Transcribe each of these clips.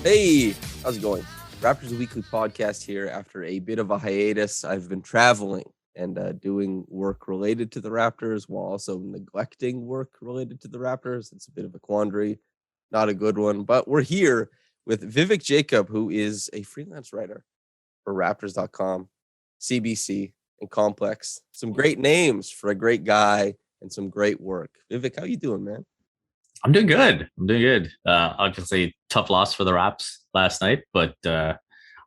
Hey, how's it going? Raptors Weekly Podcast here. After a bit of a hiatus, I've been traveling and doing work related to the Raptors while also neglecting work related to the Raptors. It's a bit of a quandary, not a good one, but we're here with Vivek Jacob, who is a freelance writer for Raptors.com, CBC, and Complex. Some great names for a great guy and some great work. Vivek, how you doing, man? I'm doing good. Obviously, tough loss for the Raps last night, but I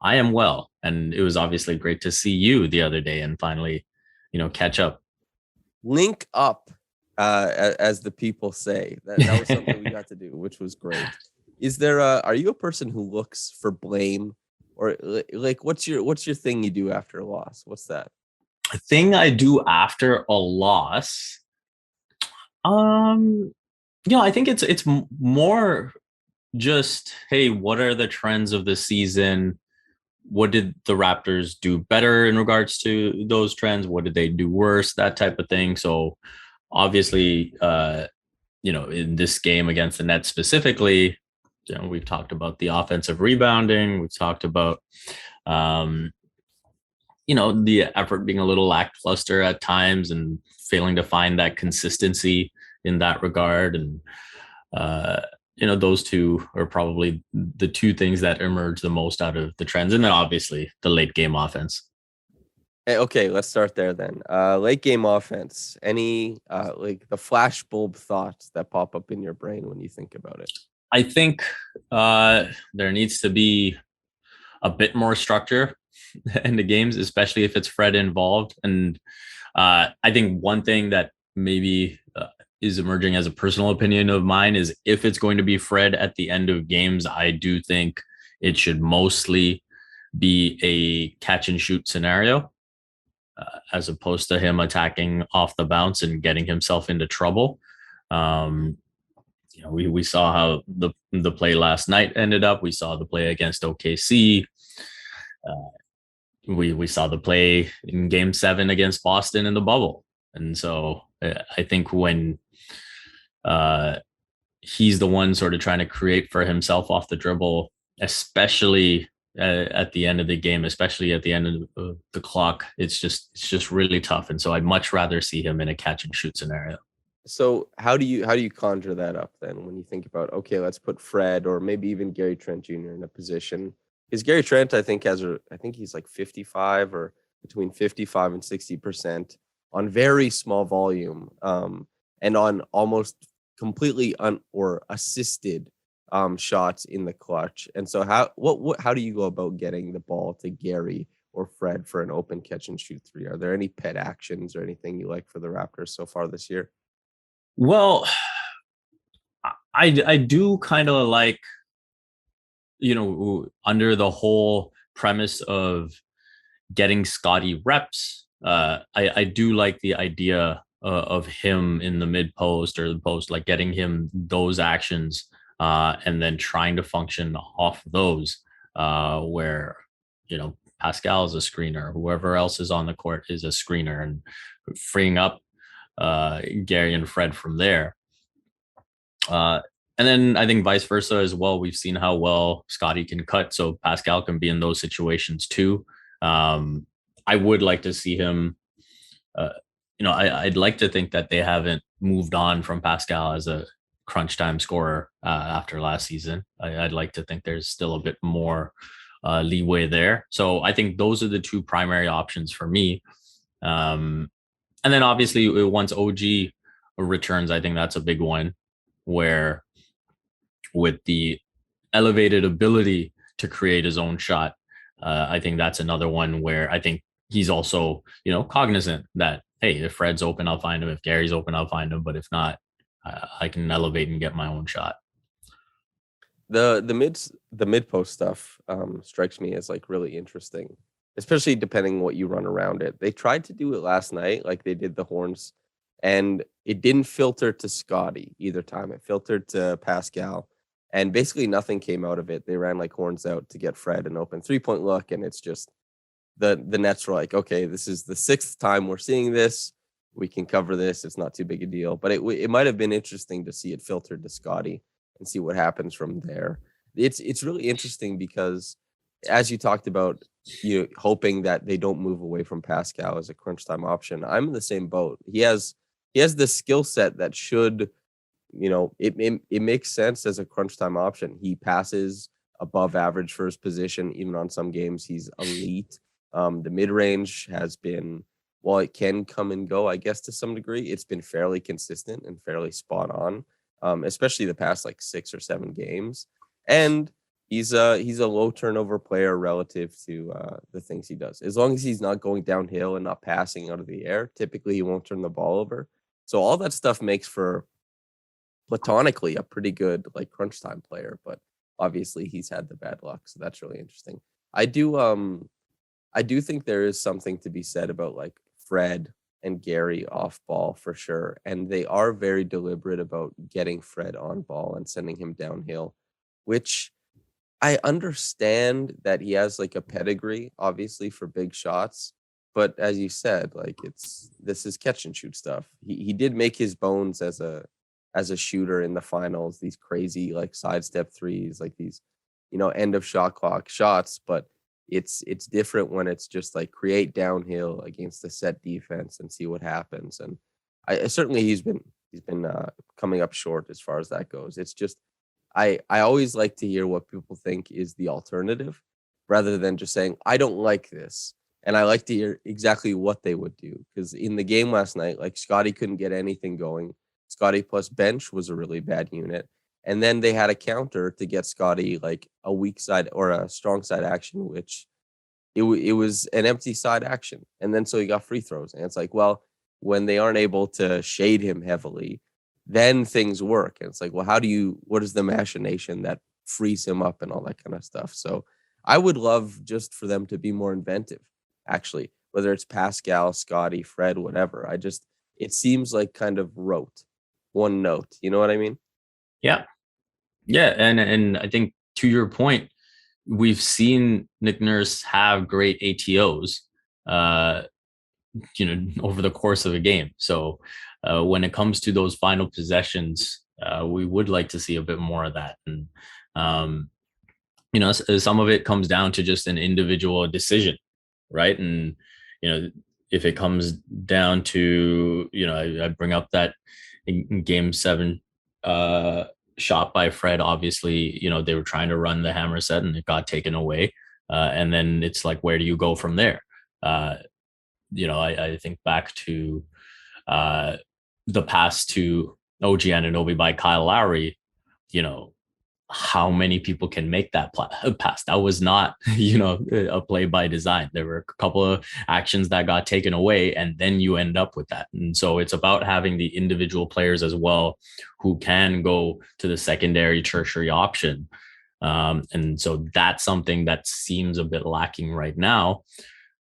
am well. And it was obviously great to see you the other day and finally, catch up. Link up, as the people say. That was something we got to do, which was great. Are you a person who looks for blame, or like what's your thing you do after a loss? What's that? A thing I do after a loss, I think it's more just, hey, what are the trends of the season? What did the Raptors do better in regards to those trends? What did they do worse? That type of thing. So obviously, in this game against the Nets specifically, we've talked about the offensive rebounding. We've talked about, the effort being a little lackluster at times and failing to find that consistency in that regard. And, those two are probably the two things that emerge the most out of the trends. And then obviously the late game offense. Hey, okay, let's start there then. Late game offense. Any like the flashbulb thoughts that pop up in your brain when you think about it? I think there needs to be a bit more structure in the games, especially if it's Fred involved. And I think one thing that maybe is emerging as a personal opinion of mine is if it's going to be Fred at the end of games, I do think it should mostly be a catch and shoot scenario as opposed to him attacking off the bounce and getting himself into trouble. We saw how the play last night ended up. We saw the play against OKC. We saw the play in Game 7 against Boston in the bubble. And so I think when he's the one sort of trying to create for himself off the dribble, especially at the end of the game, especially at the end of the clock, it's just really tough. And so I'd much rather see him in a catch and shoot scenario. So how do you conjure that up then when you think about, okay, let's put Fred or maybe even Gary Trent Jr. in a position? Because Gary Trent, I think he's like 55 or between 55 and 60% on very small volume, and on almost completely or assisted shots in the clutch. And so how do you go about getting the ball to Gary or Fred for an open catch and shoot three? Are there any pet actions or anything you like for the Raptors so far this year? Well, I do kind of like, under the whole premise of getting Scottie reps, I do like the idea of him in the mid post or the post, like getting him those actions and then trying to function off those where, Pascal is a screener, whoever else is on the court is a screener, and freeing up Gary and Fred from there. And then I think vice versa as well. We've seen how well Scottie can cut, so Pascal can be in those situations too. I would like to see him. I'd like to think that they haven't moved on from Pascal as a crunch time scorer after last season. I'd like to think there's still a bit more leeway there. So I think those are the two primary options for me. And then obviously once OG returns, I think that's a big one where with the elevated ability to create his own shot, I think that's another one where I think he's also, cognizant that, hey, if Fred's open, I'll find him. If Gary's open, I'll find him. But if not, I can elevate and get my own shot. The mid post stuff strikes me as like really interesting, especially depending what you run around it. They tried to do it last night, like they did the horns, and it didn't filter to Scottie either time. It filtered to Pascal, and basically nothing came out of it. They ran like horns out to get Fred an open 3-point look, and it's just the Nets were like, okay, this is the 6th time we're seeing this. We can cover this. It's not too big a deal. But it might have been interesting to see it filtered to Scottie and see what happens from there. it's really interesting because as you talked about, you know, hoping that they don't move away from Pascal as a crunch time option. I'm in the same boat. He has the skill set that should, you know, it makes sense as a crunch time option. He passes above average for his position. Even on some games, he's elite. The mid range has been, while it can come and go, I guess to some degree, it's been fairly consistent and fairly spot on, especially the past like 6 or 7 games. And he's a low turnover player relative to the things he does. As long as he's not going downhill and not passing out of the air, typically he won't turn the ball over. So all that stuff makes for platonically a pretty good like crunch time player, but obviously he's had the bad luck, so that's really interesting. I do think there is something to be said about like Fred and Gary off ball for sure, and they are very deliberate about getting Fred on ball and sending him downhill, which I understand that he has like a pedigree obviously for big shots, but as you said, like this is catch and shoot stuff. He did make his bones as a shooter in the finals, these crazy like sidestep threes, like these, you know, end of shot clock shots, but it's different when it's just like create downhill against a set defense and see what happens. And I certainly he's been coming up short as far as that goes. It's just I always like to hear what people think is the alternative rather than just saying I don't like this. And I like to hear exactly what they would do, because in the game last night, like Scottie couldn't get anything going. Scottie plus bench was a really bad unit. And then they had a counter to get Scottie like a weak side or a strong side action, which it was an empty side action. And then so he got free throws. And it's like, well, when they aren't able to shade him heavily, then things work. And it's like, well, what is the machination that frees him up and all that kind of stuff? So I would love just for them to be more inventive, actually, whether it's Pascal, Scottie, Fred, whatever. It seems like kind of rote, one note. You know what I mean? Yeah. Yeah. And I think to your point, we've seen Nick Nurse have great ATOs, over the course of a game. So when it comes to those final possessions, we would like to see a bit more of that. And, some of it comes down to just an individual decision, right? And, if it comes down to, I bring up that in game 7, shot by Fred, obviously, they were trying to run the hammer set and it got taken away. And then it's like, where do you go from there? I think back to the pass to OG Anunoby by Kyle Lowry, how many people can make that pass? That was not, a play by design. There were a couple of actions that got taken away, and then you end up with that. And so it's about having the individual players as well who can go to the secondary, tertiary option. And so that's something that seems a bit lacking right now.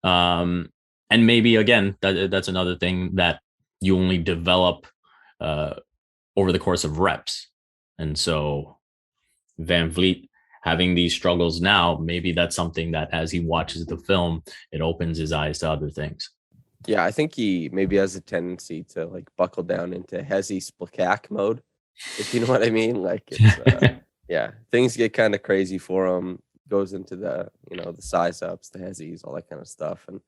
And maybe, again, that's another thing that you only develop over the course of reps. And so VanVleet having these struggles now, maybe that's something that as he watches the film, it opens his eyes to other things. Yeah, I think he maybe has a tendency to like buckle down into Hezi Splakak mode, if you know what I mean. Like it's yeah, things get kind of crazy for him. Goes into the the size ups, the Hezis, all that kind of stuff, and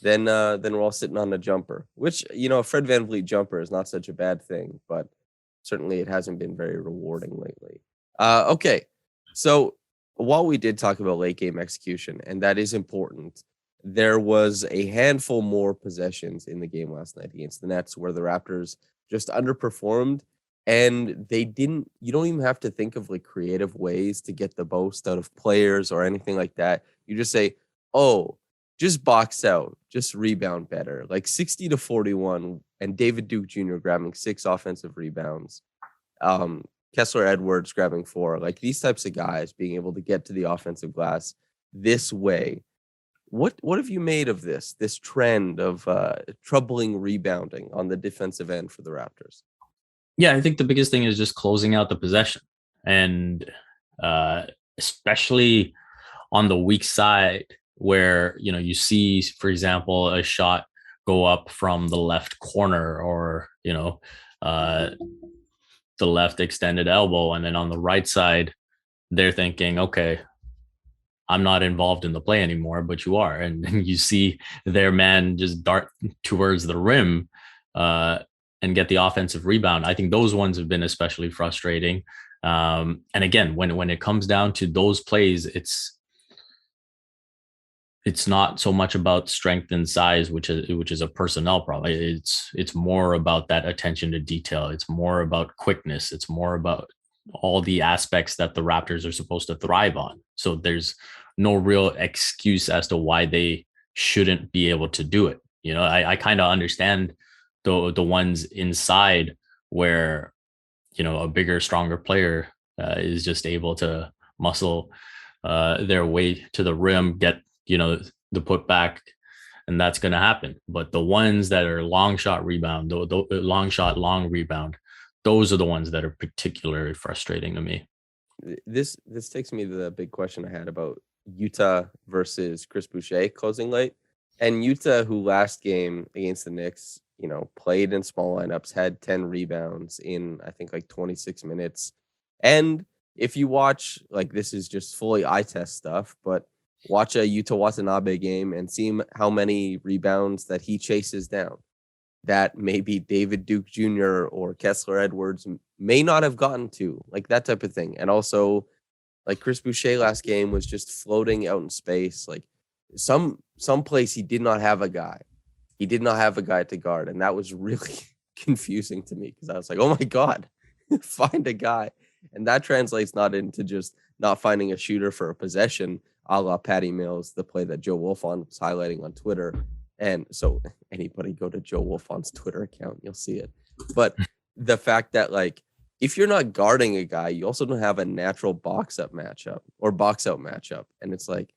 then we're all sitting on a jumper, which a Fred VanVleet jumper is not such a bad thing, but certainly it hasn't been very rewarding lately. Okay, so while we did talk about late game execution, and that is important, there was a handful more possessions in the game last night against the Nets where the Raptors just underperformed, and they didn't. You don't even have to think of like creative ways to get the most out of players or anything like that. You just say, "Oh, just box out, just rebound better." Like 60-41, and David Duke Jr. grabbing 6 offensive rebounds. Kessler Edwards grabbing 4, like these types of guys being able to get to the offensive glass this way. What have you made of this trend of troubling rebounding on the defensive end for the Raptors? Yeah, I think the biggest thing is just closing out the possession, and especially on the weak side where you see, for example, a shot go up from the left corner or the left extended elbow, and then on the right side they're thinking, okay, I'm not involved in the play anymore, but you are. And you see their man just dart towards the rim and get the offensive rebound. I think those ones have been especially frustrating. And again, when it comes down to those plays, it's not so much about strength and size, which is a personnel problem. It's more about that attention to detail. It's more about quickness. It's more about all the aspects that the Raptors are supposed to thrive on. So there's no real excuse as to why they shouldn't be able to do it. I kind of understand the ones inside where a bigger, stronger player is just able to muscle their way to the rim, get the putback, and that's going to happen. But the ones that are long shot rebound, the long shot, long rebound, those are the ones that are particularly frustrating to me. This takes me to the big question I had about Utah versus Chris Boucher closing late. And Utah, who last game against the Knicks, played in small lineups, had 10 rebounds in, I think, like 26 minutes. And if you watch, like, this is just fully eye test stuff, but watch a Utah Watanabe game and see how many rebounds that he chases down that maybe David Duke Jr. or Kessler Edwards may not have gotten to, like that type of thing. And also, like Chris Boucher last game was just floating out in space. Like some place he did not have a guy. He did not have a guy to guard. And that was really confusing to me because I was like, oh my God, find a guy. And that translates not into just not finding a shooter for a possession, a la Patty Mills, the play that Joe Wolfond was highlighting on Twitter. And so anybody go to Joe Wolfond's Twitter account, you'll see it. But the fact that, like, if you're not guarding a guy, you also don't have a natural box out matchup. And it's like,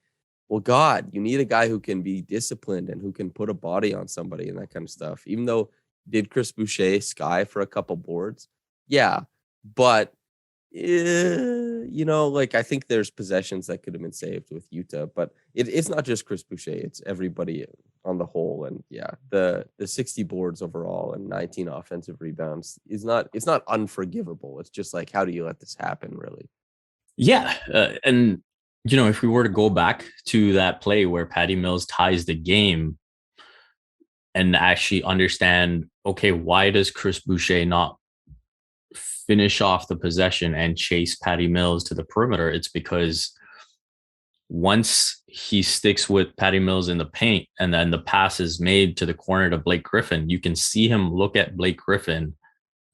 well, God, you need a guy who can be disciplined and who can put a body on somebody and that kind of stuff. Even though did Chris Boucher sky for a couple boards? Yeah. But like I think there's possessions that could have been saved with Utah, but it's not just Chris Boucher, it's everybody on the whole. And yeah, the 60 boards overall and 19 offensive rebounds it's not unforgivable. It's just like, how do you let this happen, really? Yeah. And if we were to go back to that play where Patty Mills ties the game and actually understand, okay, why does Chris Boucher not finish off the possession and chase Patty Mills to the perimeter? It's because once he sticks with Patty Mills in the paint and then the pass is made to the corner to Blake Griffin, you can see him look at Blake Griffin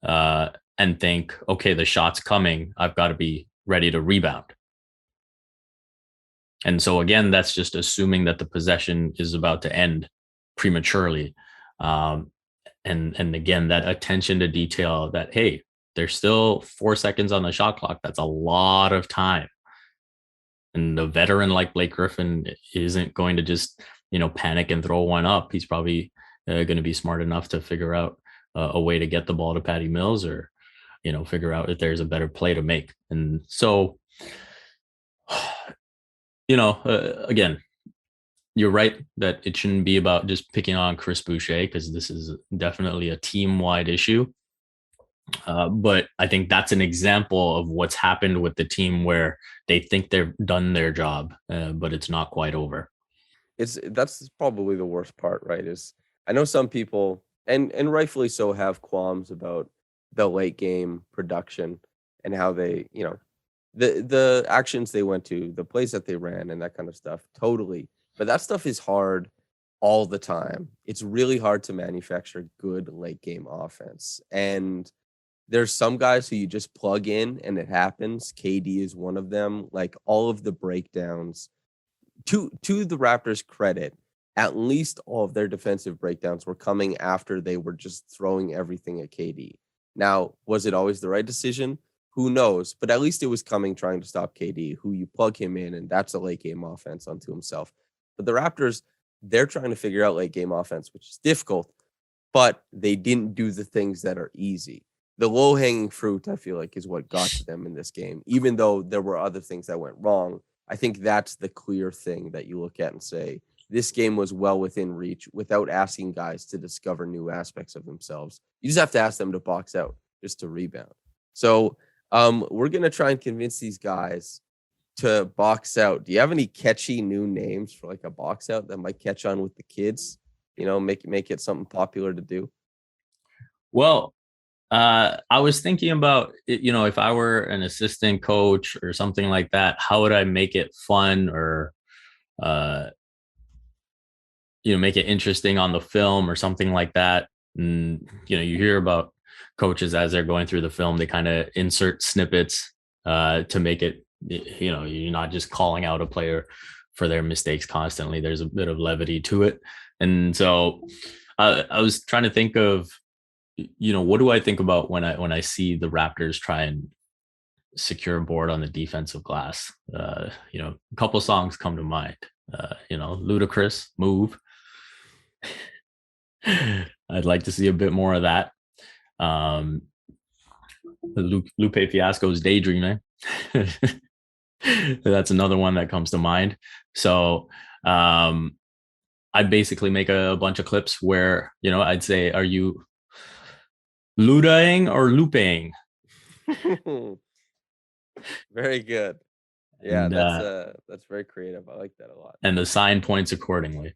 and think, okay, the shot's coming. I've got to be ready to rebound. And so again, that's just assuming that the possession is about to end prematurely. And again, that attention to detail that, hey, there's still 4 seconds on the shot clock. That's a lot of time. And a veteran like Blake Griffin isn't going to just, panic and throw one up. He's probably going to be smart enough to figure out a way to get the ball to Patty Mills or, figure out if there's a better play to make. And so, again, you're right that it shouldn't be about just picking on Chris Boucher because this is definitely a team-wide issue. But I think that's an example of what's happened with the team where they think they've done their job, but it's not quite over. That's probably the worst part, right? Is I know some people, and rightfully so, have qualms about the late game production and how they, the actions they went to, the plays that they ran, and that kind of stuff. Totally, but that stuff is hard all the time. It's really hard to manufacture good late game offense, and there's some guys who you just plug in and it happens. KD is one of them. Like all of the breakdowns, to the Raptors' credit, at least all of their defensive breakdowns were coming after they were just throwing everything at KD. Now, was it always the right decision? Who knows? But at least it was coming, trying to stop KD, who you plug him in, and that's a late game offense unto himself. But the Raptors, they're trying to figure out late game offense, which is difficult, but they didn't do the things that are easy. The low-hanging fruit, I feel like, is what got to them in this game, even though there were other things that went wrong. I think that's the clear thing that you look at and say, this game was well within reach without asking guys to discover new aspects of themselves. You just have to ask them to box out, just to rebound. So we're going to try and convince these guys to box out. Do you have any catchy new names for like a box out that might catch on with the kids? Make it something popular to do. Well, I was thinking about, if I were an assistant coach or something like that, how would I make it fun or, uh, make it interesting on the film or something like that. And, you hear about coaches as they're going through the film, they kind of insert snippets to make it, you're not just calling out a player for their mistakes constantly. There's a bit of levity to it. And so I was trying to think of, what do I think about when I see the Raptors try and secure a board on the defensive glass? A couple songs come to mind. Ludacris, Move. I'd like to see a bit more of that. Lupe Fiasco's Daydreaming. That's another one that comes to mind. So I'd basically make a bunch of clips where, I'd say, are you ludaing or looping? Very good. Yeah, And, that's very creative. I like that a lot. And the sign points accordingly.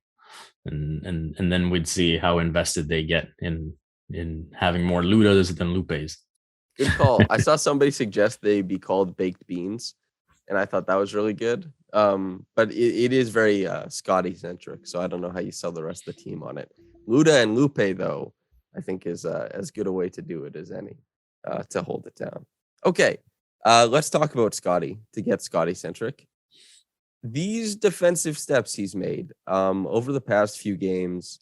And then we'd see how invested they get in having more ludas than lupes. Good call. I saw somebody suggest they be called baked beans, and I thought that was really good. But it is very Scottie centric, so I don't know how you sell the rest of the team on it. Luda and Lupe, though, I think is as good a way to do it as any to hold it down. Okay, let's talk about Scottie to get Scottie centric. These defensive steps he's made over the past few games,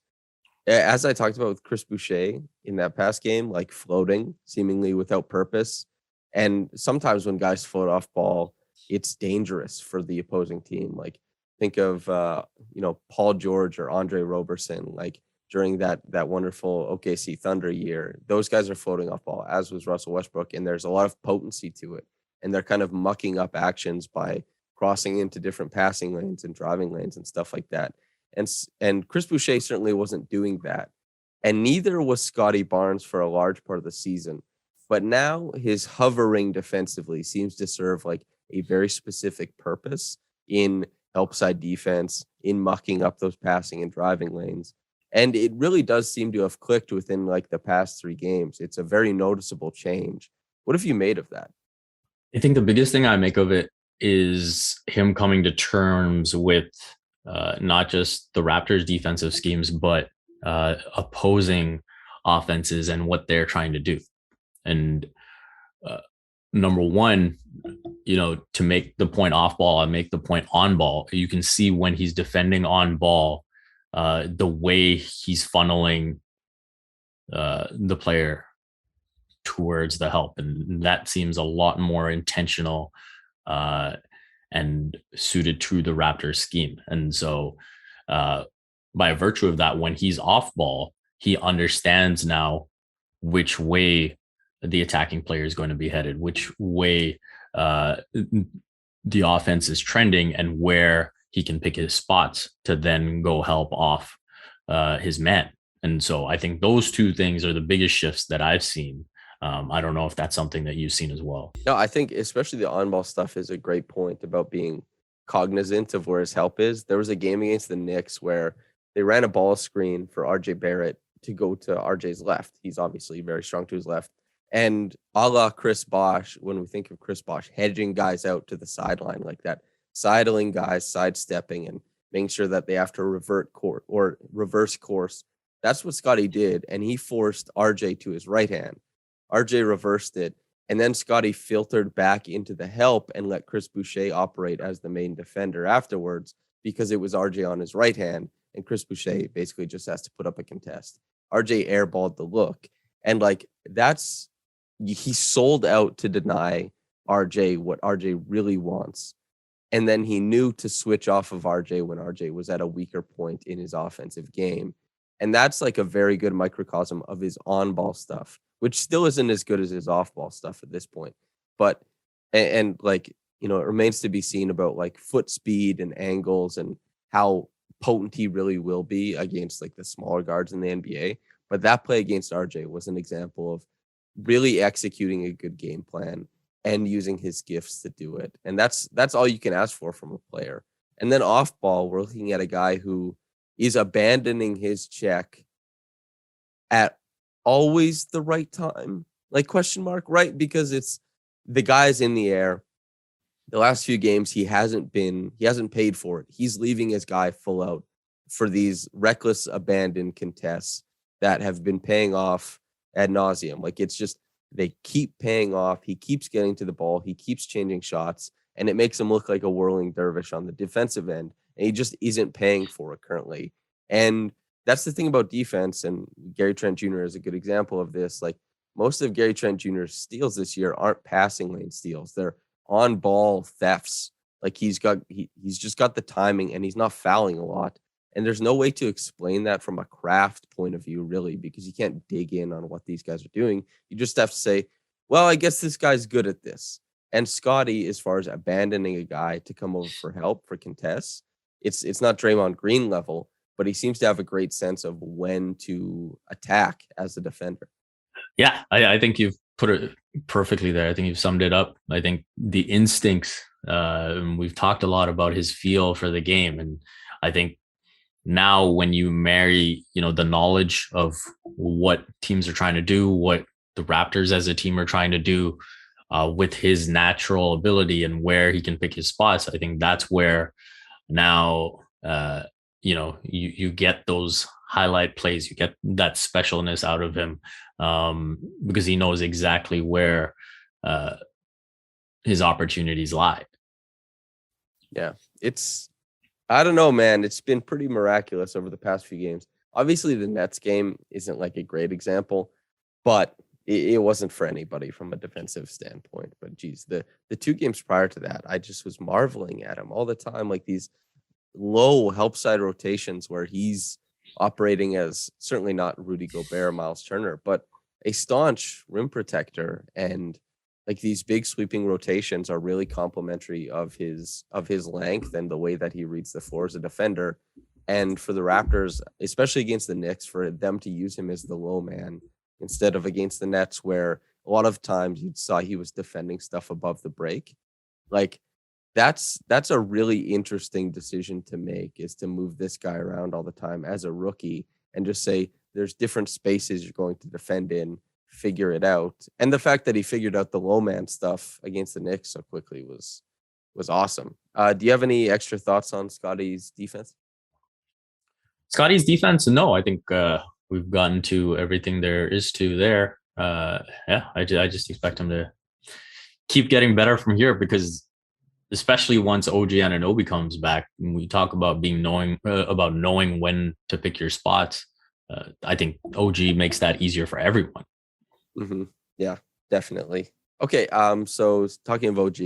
as I talked about with Chris Boucher in that past game, like floating seemingly without purpose. And sometimes when guys float off ball, it's dangerous for the opposing team. Like think of Paul George or Andre Roberson, like during that wonderful OKC Thunder year. Those guys are floating off ball, as was Russell Westbrook, and there's a lot of potency to it. And they're kind of mucking up actions by crossing into different passing lanes and driving lanes and stuff like that. And Chris Boucher certainly wasn't doing that. And neither was Scottie Barnes for a large part of the season. But now his hovering defensively seems to serve like a very specific purpose in help side defense, in mucking up those passing and driving lanes. And it really does seem to have clicked within like the past 3 games. It's a very noticeable change. What have you made of that? I think the biggest thing I make of it is him coming to terms with not just the Raptors defensive schemes, but opposing offenses and what they're trying to do. And number one, to make the point off ball and make the point on ball, you can see when he's defending on ball, the way he's funneling the player towards the help. And that seems a lot more intentional and suited to the Raptors scheme. And so by virtue of that, when he's off ball, he understands now which way the attacking player is going to be headed, which way the offense is trending, and where he can pick his spots to then go help off his man. And so I think those two things are the biggest shifts that I've seen. I don't know if that's something that you've seen as well. No, I think especially the on-ball stuff is a great point about being cognizant of where his help is. There was a game against the Knicks where they ran a ball screen for RJ Barrett to go to RJ's left. He's obviously very strong to his left. And a la Chris Bosh, when we think of Chris Bosh, hedging guys out to the sideline like that, sidling guys, sidestepping and making sure that they have to revert course or reverse course. That's what Scottie did. And he forced RJ to his right hand. RJ reversed it. And then Scottie filtered back into the help and let Chris Boucher operate as the main defender afterwards, because it was RJ on his right hand. And Chris Boucher basically just has to put up a contest. RJ airballed the look. And like he sold out to deny RJ what RJ really wants. And then he knew to switch off of RJ when RJ was at a weaker point in his offensive game. And that's like a very good microcosm of his on-ball stuff, which still isn't as good as his off-ball stuff at this point. But, and like, it remains to be seen about like foot speed and angles and how potent he really will be against like the smaller guards in the NBA. But that play against RJ was an example of really executing a good game plan and using his gifts to do it. And that's all you can ask for from a player. And then off ball, we're looking at a guy who is abandoning his check at always the right time, like question mark, right? Because it's the guy's in the air. The last few games, he hasn't paid for it. He's leaving his guy full out for these reckless abandoned contests that have been paying off ad nauseum. Like, it's just, they keep paying off. He keeps getting to the ball. He keeps changing shots, and it makes him look like a whirling dervish on the defensive end. And he just isn't paying for it currently. And that's the thing about defense. And Gary Trent Jr. is a good example of this. Like, most of Gary Trent Jr.'s steals this year aren't passing lane steals. They're on ball thefts. Like, he's just got the timing, and he's not fouling a lot. And there's no way to explain that from a craft point of view, really, because you can't dig in on what these guys are doing. You just have to say, well, I guess this guy's good at this. And Scottie, as far as abandoning a guy to come over for help for contests, it's not Draymond Green level, but he seems to have a great sense of when to attack as a defender. Yeah, I think you've put it perfectly there. I think you've summed it up. I think the instincts, we've talked a lot about his feel for the game. And I think now when you marry, the knowledge of what teams are trying to do, what the Raptors as a team are trying to do, with his natural ability and where he can pick his spots, I think that's where now, you get those highlight plays, you get that specialness out of him, because he knows exactly where his opportunities lie. Yeah, I don't know, man. It's been pretty miraculous over the past few games. Obviously, the Nets game isn't like a great example, but it wasn't for anybody from a defensive standpoint. But geez, the 2 games prior to that, I just was marveling at him all the time, like these low help side rotations where he's operating as certainly not Rudy Gobert, Miles Turner, but a staunch rim protector. And like, these big sweeping rotations are really complimentary of his length and the way that he reads the floor as a defender. And for the Raptors, especially against the Knicks, for them to use him as the low man instead of against the Nets, where a lot of times you saw he was defending stuff above the break. Like, that's a really interesting decision to make, is to move this guy around all the time as a rookie and just say, there's different spaces you're going to defend in, figure it out. And the fact that he figured out the low man stuff against the Knicks so quickly was awesome. Do you have any extra thoughts on Scottie's defense? Scottie's defense, no, I think we've gotten to everything there is to there. I just expect him to keep getting better from here, because especially once OG Anunoby comes back, and we talk about knowing when to pick your spots, I think OG makes that easier for everyone. Mm-hmm. Yeah, definitely. Okay, so talking of OG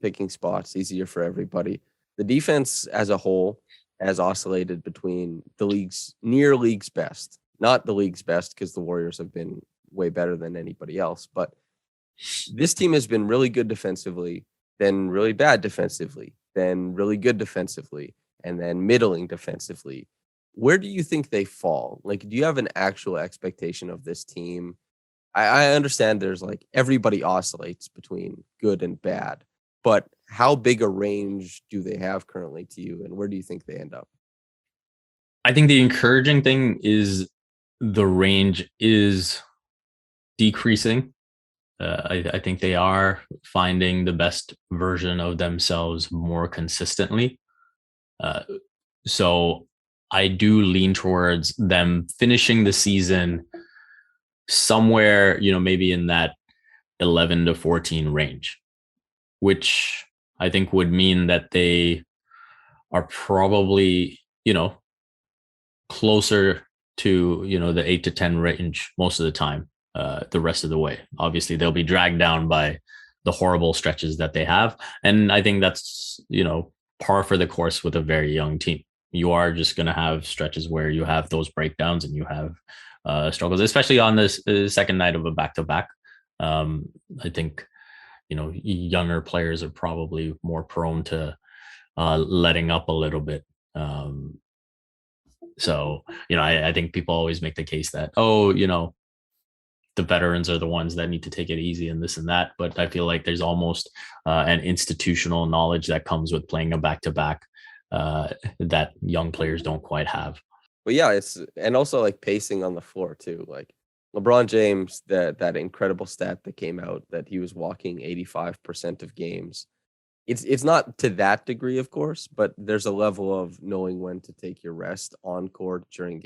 picking spots, easier for everybody. The defense as a whole has oscillated between the league's best, not the league's best, because the Warriors have been way better than anybody else, but this team has been really good defensively, then really bad defensively, then really good defensively, and then middling defensively. Where do you think they fall? Like, do you have an actual expectation of this team? I understand there's like, everybody oscillates between good and bad, but how big a range do they have currently to you, and where do you think they end up? I think the encouraging thing is the range is decreasing. I think they are finding the best version of themselves more consistently. So I do lean towards them finishing the season somewhere, maybe in that 11 to 14 range, which I think would mean that they are probably, closer to, the 8 to 10 range most of the time, the rest of the way. Obviously, they'll be dragged down by the horrible stretches that they have. And I think that's, par for the course with a very young team. You are just going to have stretches where you have those breakdowns and you have struggles, especially on this second night of a back-to-back. I think, younger players are probably more prone to letting up a little bit. So, I think people always make the case that, the the veterans are the ones that need to take it easy and this and that. But I feel like there's almost an institutional knowledge that comes with playing a back-to-back that young players don't quite have. But yeah, and also like pacing on the floor too. Like LeBron James, that incredible stat that came out that he was walking 85% of games. It's not to that degree, of course, but there's a level of knowing when to take your rest on court during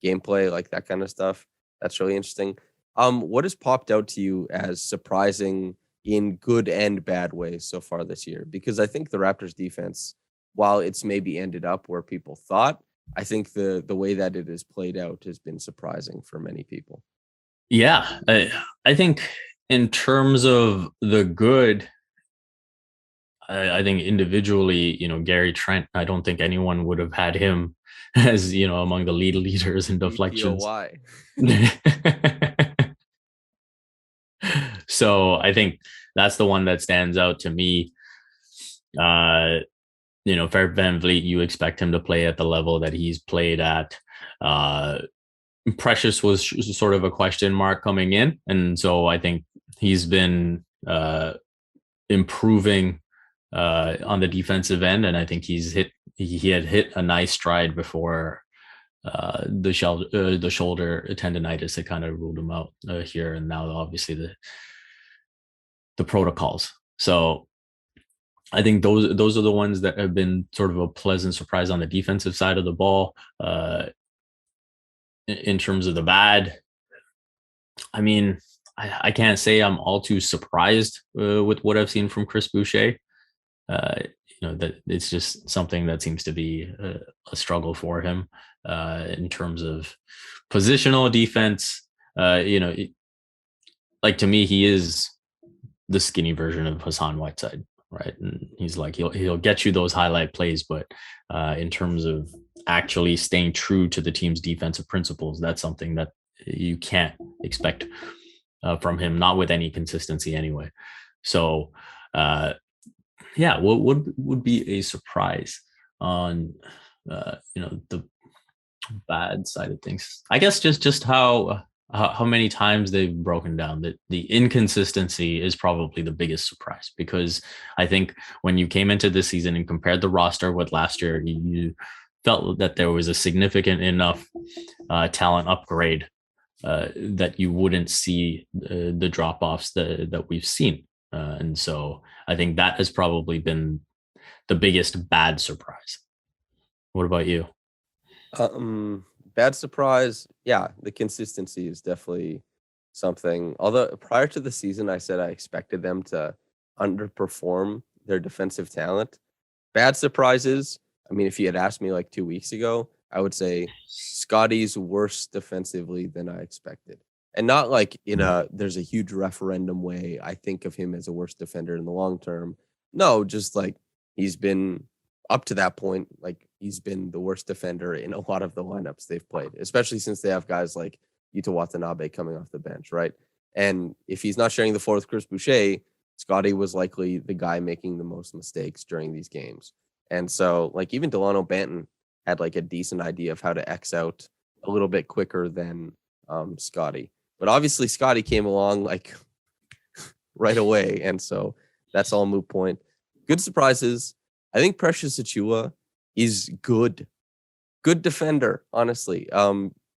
gameplay, like that kind of stuff. That's really interesting. What has popped out to you as surprising in good and bad ways so far this year? Because I think the Raptors defense, while it's maybe ended up where people thought, I think the way that it has played out has been surprising for many people. Yeah, I think in terms of the good, I think individually, Gary Trent, I don't think anyone would have had him as, among the leaders in deflections. DPOY. So I think that's the one that stands out to me. For VanVleet, you expect him to play at the level that he's played at. Precious was sort of a question mark coming in. And so I think he's been improving on the defensive end, and I think he had hit a nice stride before the shoulder tendonitis had kind of ruled him out here, and now obviously the protocols. So I think those are the ones that have been sort of a pleasant surprise on the defensive side of the ball. In terms of the bad, I mean, I can't say I'm all too surprised with what I've seen from Chris Boucher. That it's just something that seems to be a struggle for him in terms of positional defense. Like to me, he is the skinny version of Hassan Whiteside, right? And he's like he'll get you those highlight plays, but in terms of actually staying true to the team's defensive principles, that's something that you can't expect from him, not with any consistency anyway. So yeah, what would be a surprise on the bad side of things? I guess just how many times they've broken down. That the inconsistency is probably the biggest surprise, because I think when you came into this season and compared the roster with last year, you felt that there was a significant enough talent upgrade that you wouldn't see the drop-offs that we've seen. And so I think that has probably been the biggest bad surprise. What about you? Bad surprise. Yeah, the consistency is definitely something. Although prior to the season, I said I expected them to underperform their defensive talent. Bad surprises. I mean, if you had asked me like 2 weeks ago, I would say Scottie's worse defensively than I expected. And not like there's a huge referendum way I think of him as a worse defender in the long term. No, just like he's been up to that point, like he's been the worst defender in a lot of the lineups they've played, especially since they have guys like Yuta Watanabe coming off the bench, right? And if he's not sharing the floor with Chris Boucher, Scottie was likely the guy making the most mistakes during these games. And so like even Delano Banton had like a decent idea of how to X out a little bit quicker than Scottie. But obviously Scottie came along like right away. And so that's all moot point. Good surprises. I think Precious Achiuwa is good defender, honestly.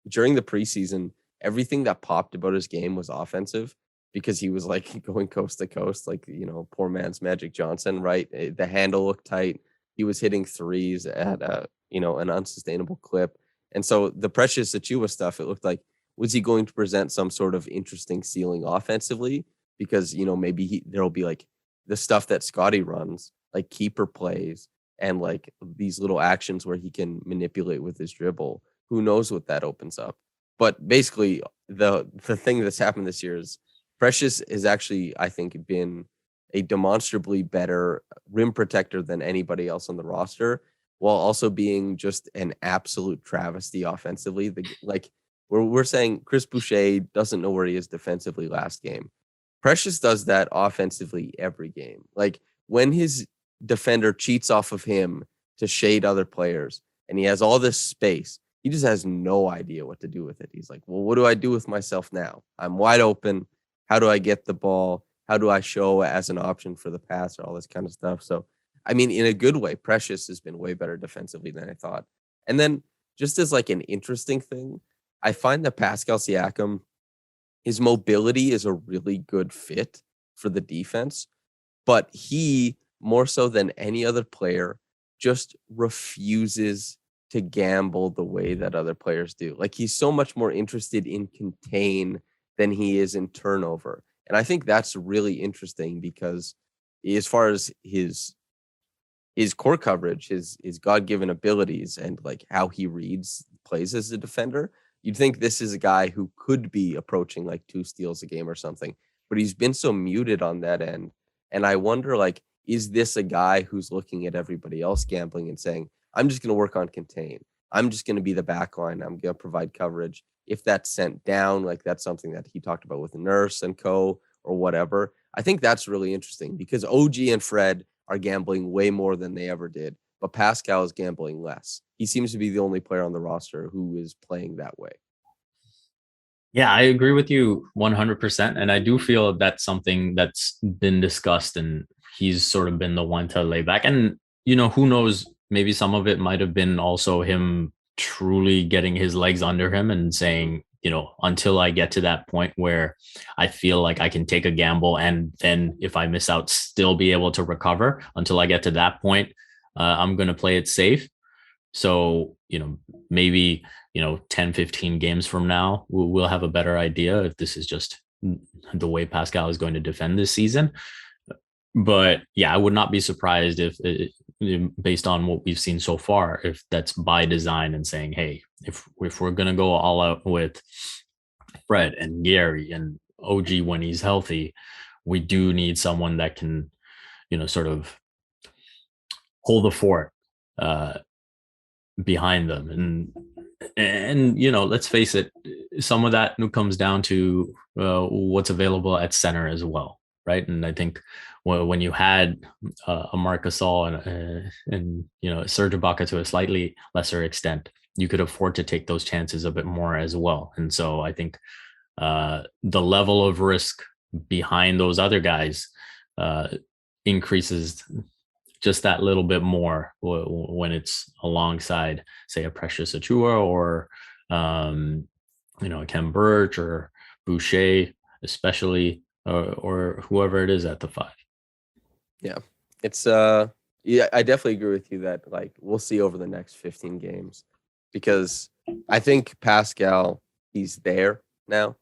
During the preseason, everything that popped about his game was offensive because he was like going coast to coast, like, poor man's Magic Johnson, right? The handle looked tight. He was hitting threes at an unsustainable clip. And so the Precious Achiuwa stuff, it looked like, was he going to present some sort of interesting ceiling offensively? Because, maybe there'll be like the stuff that Scottie runs, like keeper plays and like these little actions where he can manipulate with his dribble. Who knows what that opens up? But basically, the thing that's happened this year is Precious has actually, I think, been a demonstrably better rim protector than anybody else on the roster, while also being just an absolute travesty offensively. We're saying Chris Boucher doesn't know where he is defensively last game. Precious does that offensively every game. Like when his defender cheats off of him to shade other players and he has all this space, he just has no idea what to do with it. He's like, well, what do I do with myself now? I'm wide open. How do I get the ball? How do I show as an option for the pass or all this kind of stuff? So, I mean, in a good way, Precious has been way better defensively than I thought. And then just as like an interesting thing, I find that Pascal Siakam, his mobility is a really good fit for the defense, but he, more so than any other player, just refuses to gamble the way that other players do. Like, he's so much more interested in contain than he is in turnover. And I think that's really interesting because as far as his core coverage, his God-given abilities and like how he reads plays as a defender, you'd think this is a guy who could be approaching like 2 steals a game or something, but he's been so muted on that end. And I wonder, like, is this a guy who's looking at everybody else gambling and saying, I'm just going to work on contain. I'm just going to be the back line. I'm going to provide coverage. If that's sent down, like that's something that he talked about with Nurse and co or whatever. I think that's really interesting because OG and Fred are gambling way more than they ever did, but Pascal is gambling less. He seems to be the only player on the roster who is playing that way. Yeah, I agree with you 100%. And I do feel that's something that's been discussed, and he's sort of been the one to lay back. And, who knows, maybe some of it might have been also him truly getting his legs under him and saying, until I get to that point where I feel like I can take a gamble and then if I miss out, still be able to recover. Until I get to that point, I'm going to play it safe. So, maybe, 10, 15 games from now, we'll have a better idea if this is just the way Pascal is going to defend this season. But yeah, I would not be surprised if, based on what we've seen so far, if that's by design and saying, hey, if we're going to go all out with Fred and Gary and OG when he's healthy, we do need someone that can, sort of hold the fort behind them. And let's face it, some of that comes down to what's available at center as well, right? And I think when you had a Marc Gasol and Serge Ibaka to a slightly lesser extent, you could afford to take those chances a bit more as well. And so I think the level of risk behind those other guys increases just that little bit more when it's alongside, say, a Precious Achua or Kem Birch or Boucher, especially, or whoever it is at the 5. Yeah, it's yeah, I definitely agree with you that like we'll see over the next 15 games because I think Pascal, he's there now,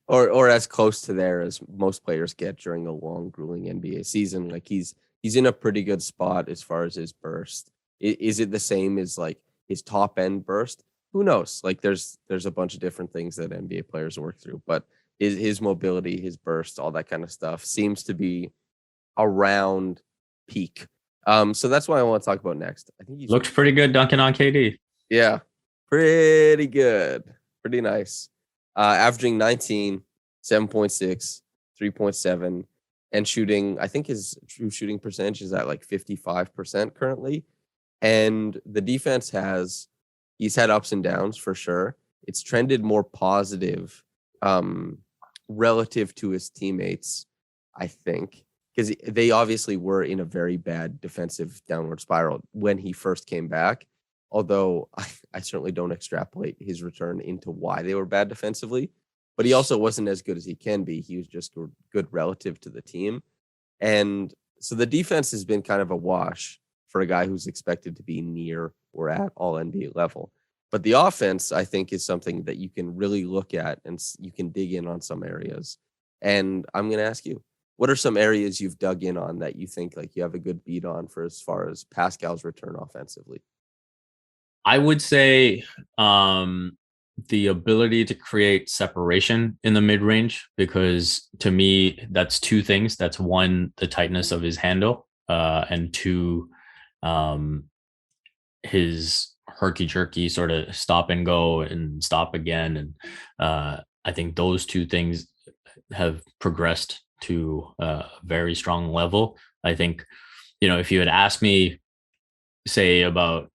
or as close to there as most players get during a long, grueling NBA season. Like he's in a pretty good spot as far as his burst. Is it the same as like his top end burst? Who knows? Like there's a bunch of different things that NBA players work through, but his mobility, his burst, all that kind of stuff seems to be around peak. So that's what I want to talk about next. I think he looked pretty good dunking on KD. Yeah, pretty good. Pretty nice. Averaging 19, 7.6, 3.7, and shooting, I think his true shooting percentage is at like 55% currently. And the defense he's had ups and downs for sure. It's trended more positive relative to his teammates, I think, because they obviously were in a very bad defensive downward spiral when he first came back. Although I certainly don't extrapolate his return into why they were bad defensively, but he also wasn't as good as he can be. He was just good relative to the team. And so the defense has been kind of a wash for a guy who's expected to be near or at all NBA level. But the offense, I think, is something that you can really look at and you can dig in on some areas. And I'm going to ask you, what are some areas you've dug in on that you think like you have a good beat on for as far as Pascal's return offensively? I would say the ability to create separation in the mid-range, because to me, that's two things. That's one, the tightness of his handle, and two, his herky-jerky sort of stop and go and stop again. And I think those two things have progressed to a very strong level. I think, if you had asked me, say, about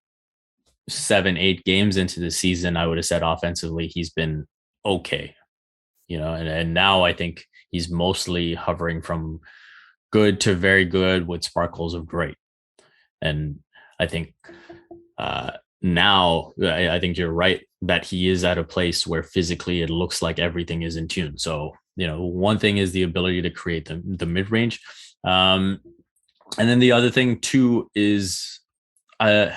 7-8 games into the season, I would have said offensively he's been okay, and now I think he's mostly hovering from good to very good with sparkles of great. And I think now I think you're right that he is at a place where physically it looks like everything is in tune. So, one thing is the ability to create the mid range. And then the other thing too is I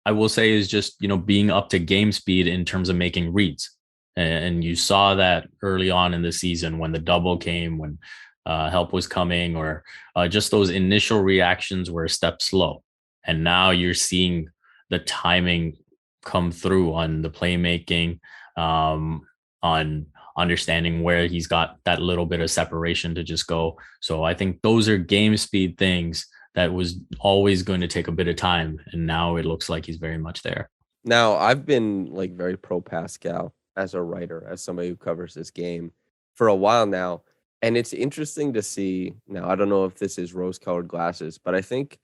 will say is just, being up to game speed in terms of making reads. And you saw that early on in the season when the double came, when help was coming, or just those initial reactions were a step slow. And now you're seeing the timing come through on the playmaking, on understanding where he's got that little bit of separation to just go. So I think those are game speed things that was always going to take a bit of time. And now it looks like he's very much there. Now, I've been like very pro Pascal as a writer, as somebody who covers this game for a while now. And it's interesting to see. Now, I don't know if this is rose colored glasses, but I think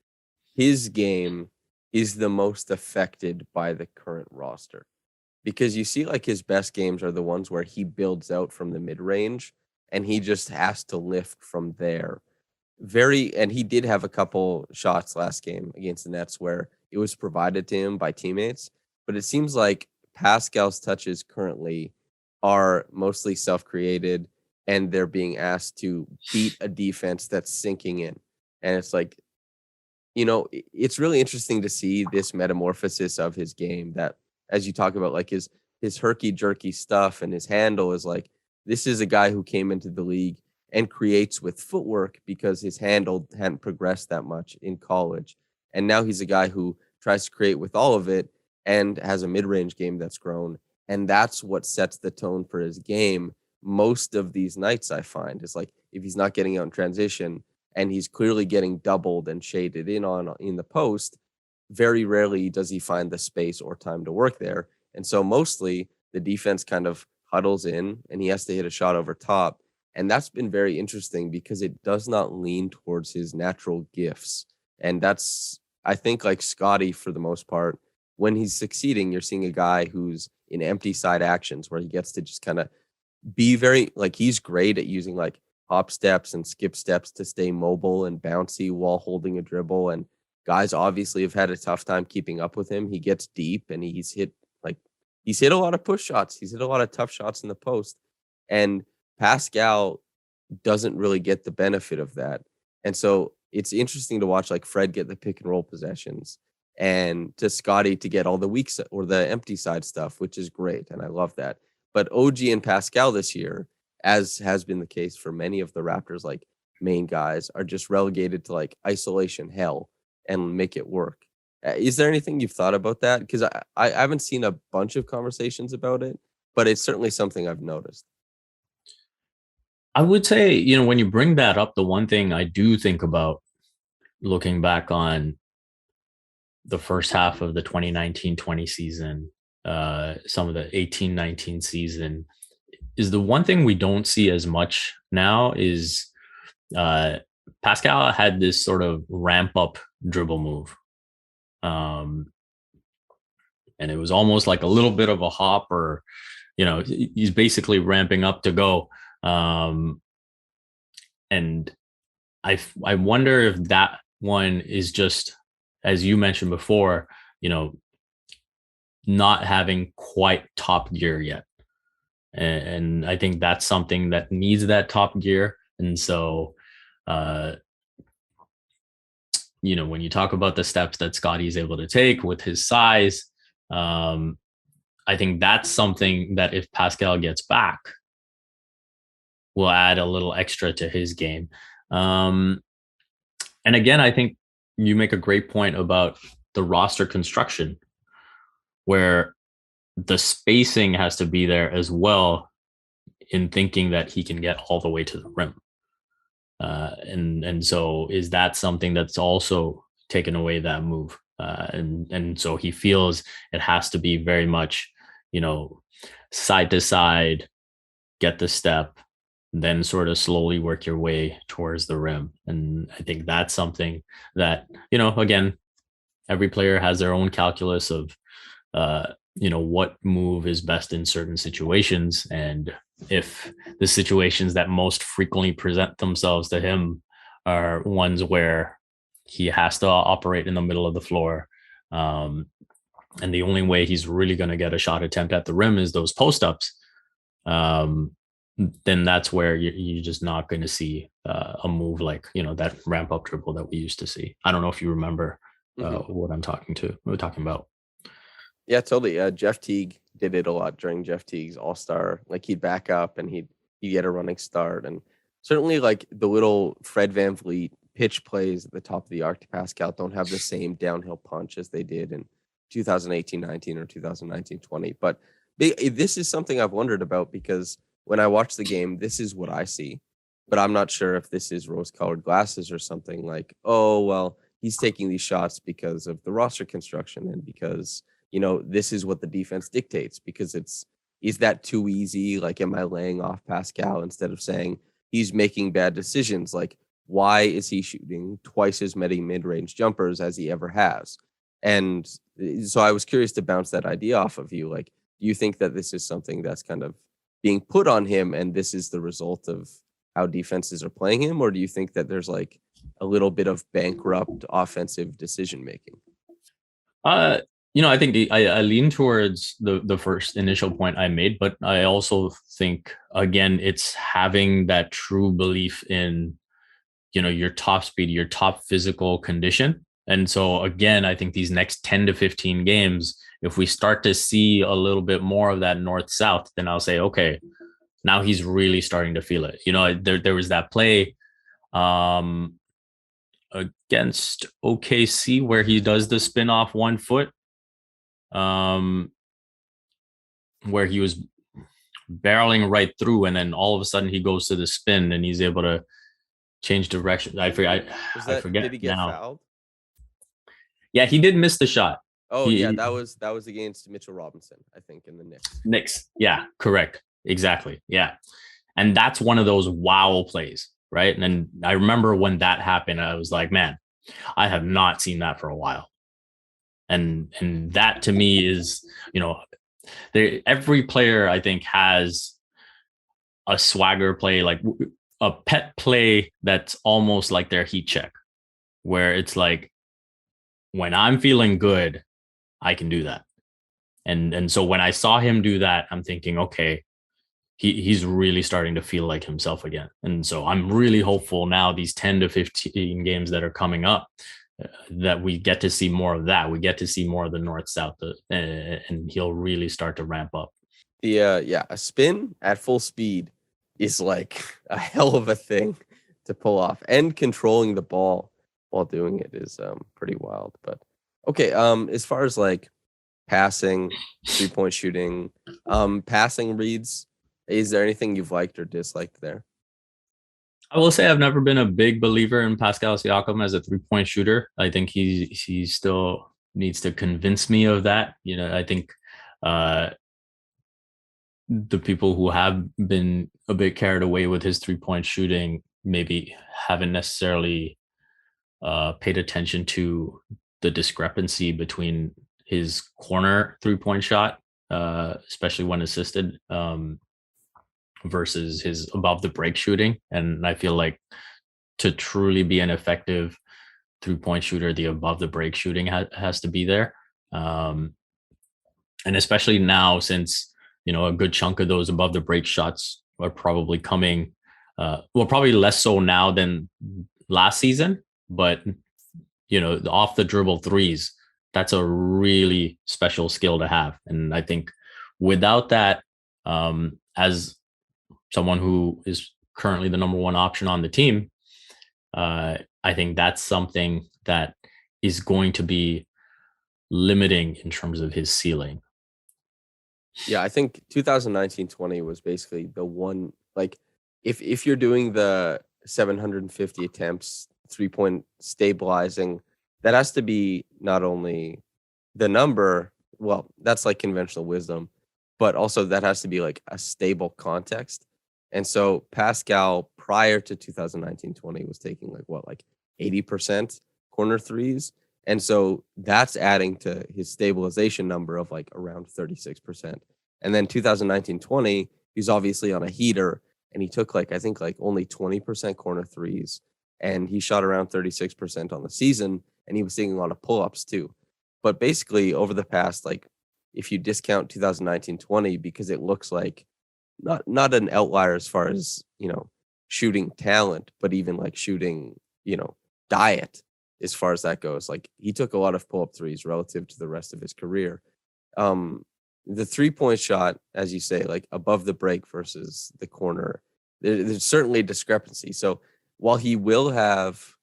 his game is the most affected by the current roster because you see like his best games are the ones where he builds out from the mid range and he just has to lift from there. And he did have a couple shots last game against the Nets where it was provided to him by teammates, but it seems like Pascal's touches currently are mostly self-created and they're being asked to beat a defense that's sinking in. And it's like, it's really interesting to see this metamorphosis of his game that, as you talk about, like his herky jerky stuff and his handle is like, this is a guy who came into the league and creates with footwork because his handle hadn't progressed that much in college. And now he's a guy who tries to create with all of it and has a mid-range game that's grown. And that's what sets the tone for his game most of these nights, I find. It's like if he's not getting out in transition and he's clearly getting doubled and shaded in the post, very rarely does he find the space or time to work there. And so mostly the defense kind of huddles in and he has to hit a shot over top. And that's been very interesting because it does not lean towards his natural gifts. And that's, I think, like Scottie for the most part, when he's succeeding, you're seeing a guy who's in empty side actions where he gets to just kind of be very, like, he's great at using like hop steps and skip steps to stay mobile and bouncy while holding a dribble. And guys obviously have had a tough time keeping up with him. He gets deep and he's hit a lot of push shots. He's hit a lot of tough shots in the post. And Pascal doesn't really get the benefit of that. And so it's interesting to watch like Fred get the pick and roll possessions and to Scottie to get all the weak or the empty side stuff, which is great. And I love that. But OG and Pascal this year, as has been the case for many of the Raptors, like main guys, are just relegated to like isolation hell and make it work. Is there anything you've thought about that? Because I haven't seen a bunch of conversations about it, but it's certainly something I've noticed. I would say, when you bring that up, the one thing I do think about looking back on the first half of the 2019-20 season, some of the 18-19 season, is the one thing we don't see as much now is Pascal had this sort of ramp up dribble move. And it was almost like a little bit of a hop, or, he's basically ramping up to go. And I wonder if that one is just, as you mentioned before, not having quite top gear yet. And I think that's something that needs that top gear. And so, when you talk about the steps that Scottie is able to take with his size, I think that's something that if Pascal gets back, will add a little extra to his game. And again, I think you make a great point about the roster construction, where the spacing has to be there as well in thinking that he can get all the way to the rim. And so is that something that's also taken away that move? And so he feels it has to be very much, side to side, get the step, then sort of slowly work your way towards the rim. And I think that's something that, again, Every player has their own calculus of what move is best in certain situations. And if the situations that most frequently present themselves to him are ones where he has to operate in the middle of the floor, and the only way he's really going to get a shot attempt at the rim is those post ups, then that's where you're just not going to see a move like, that ramp up dribble that we used to see. I don't know if you remember what we're talking about. Yeah, totally. Jeff Teague did it a lot during Jeff Teague's All-Star. Like he'd back up and he'd get a running start. And certainly like the little Fred VanVleet pitch plays at the top of the arc to Pascal don't have the same downhill punch as they did in 2018-19 or 2019-20. But this is something I've wondered about, because when I watch the game, this is what I see. But I'm not sure if this is rose-colored glasses or something, like, oh, well, he's taking these shots because of the roster construction and because, this is what the defense dictates, because is that too easy? Like, am I laying off Pascal instead of saying he's making bad decisions? Like, why is he shooting twice as many mid-range jumpers as he ever has? And so I was curious to bounce that idea off of you. Like, do you think that this is something that's kind of being put on him and this is the result of how defenses are playing him? Or do you think that there's like a little bit of bankrupt offensive decision making? I think I lean towards the first initial point I made, but I also think, again, it's having that true belief in, your top speed, your top physical condition. And so, again, I think these next 10 to 15 games, if we start to see a little bit more of that north-south, then I'll say, okay, now he's really starting to feel it. There was that play against OKC where he does the spin off 1 foot, where he was barreling right through, and then all of a sudden he goes to the spin and he's able to change direction. I forget. I forget. Did he get now. Fouled? Yeah, he did miss the shot. Yeah, that was against Mitchell Robinson, I think, in the Knicks. Knicks. Yeah, correct. Exactly. Yeah. And that's one of those wow plays, right? And then I remember when that happened, I was like, man, I have not seen that for a while. And that to me is, every player I think has a swagger play, like a pet play that's almost like their heat check, where it's like, when I'm feeling good, I can do that. And so when I saw him do that, I'm thinking, okay, he's really starting to feel like himself again. And so I'm really hopeful now, these 10 to 15 games that are coming up, that we get to see more of that. We get to see more of the north-south, and he'll really start to ramp up. A spin at full speed is like a hell of a thing to pull off, and controlling the ball while doing it is pretty wild. But okay, as far as like passing, 3-point shooting, passing reads, is there anything you've liked or disliked there? I will say I've never been a big believer in Pascal Siakam as a 3-point shooter. I think he still needs to convince me of that. I think the people who have been a bit carried away with his 3-point shooting maybe haven't necessarily paid attention to the discrepancy between his corner 3-point shot, especially when assisted, versus his above the break shooting. And I feel like to truly be an effective 3-point shooter, the above the break shooting has to be there. And especially now, since, a good chunk of those above the break shots are probably coming, probably less so now than last season, but, the off the dribble threes, that's a really special skill to have. And I think without that, as someone who is currently the number one option on the team, I think that's something that is going to be limiting in terms of his ceiling. Yeah, I think 2019-20 was basically the one, like, if you're doing the 750 attempts, 3-point stabilizing, that has to be not only the number, well, that's like conventional wisdom, but also that has to be like a stable context. And so Pascal, prior to 2019-20, was taking like 80% corner threes. And so that's adding to his stabilization number of like around 36%. And then 2019-20, he's obviously on a heater, and he took like, I think like only 20% corner threes, and he shot around 36% on the season, and he was seeing a lot of pull-ups too. But basically over the past, like, if you discount 2019-20, because it looks like not an outlier as far as, shooting talent, but even like shooting, diet, as far as that goes. Like, he took a lot of pull-up threes relative to the rest of his career. The 3-point shot, as you say, like above the break versus the corner, there's certainly a discrepancy. So while he will have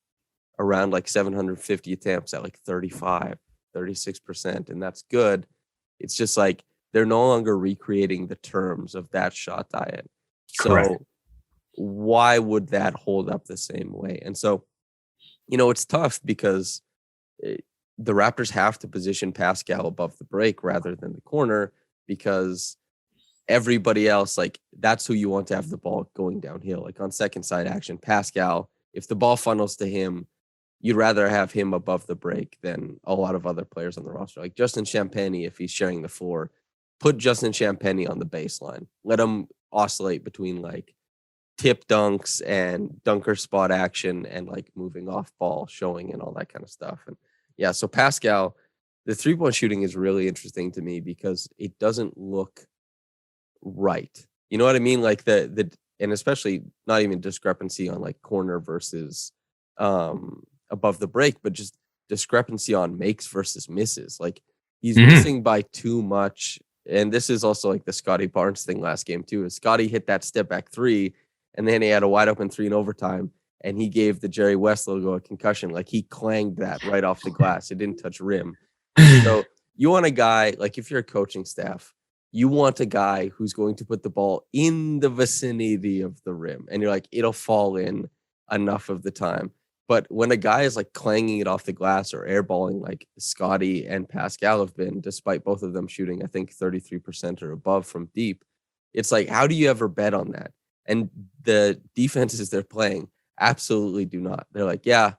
around like 750 attempts at like 36%, and that's good, it's just like they're no longer recreating the terms of that shot diet. Correct. So why would that hold up the same way? And so, it's tough because the Raptors have to position Pascal above the break rather than the corner, because everybody else, like, that's who you want to have the ball going downhill. Like on second side action, Pascal, if the ball funnels to him, you'd rather have him above the break than a lot of other players on the roster. Like Justin Champagnie, if he's sharing the floor, put Justin Champagnie on the baseline. Let him oscillate between like tip dunks and dunker spot action and like moving off ball, showing and all that kind of stuff. And yeah, so Pascal, the 3-point shooting is really interesting to me because it doesn't look right. You know what I mean? Like the and especially not even discrepancy on like corner versus above the break, but just discrepancy on makes versus misses. Like he's missing by too much. And this is also like the Scottie Barnes thing last game too. Is Scottie hit that step back 3, and then he had a wide open 3 in overtime, and he gave the Jerry West logo a concussion. Like he clanged that right off the glass. It didn't touch rim. So you want a guy, like if you're a coaching staff, you want a guy who's going to put the ball in the vicinity of the rim, and you're like, it'll fall in enough of the time. But when a guy is like clanging it off the glass or airballing like Scottie and Pascal have been, despite both of them shooting, I think 33% or above from deep, it's like, how do you ever bet on that? And the defenses they're playing absolutely do not. They're like, yeah,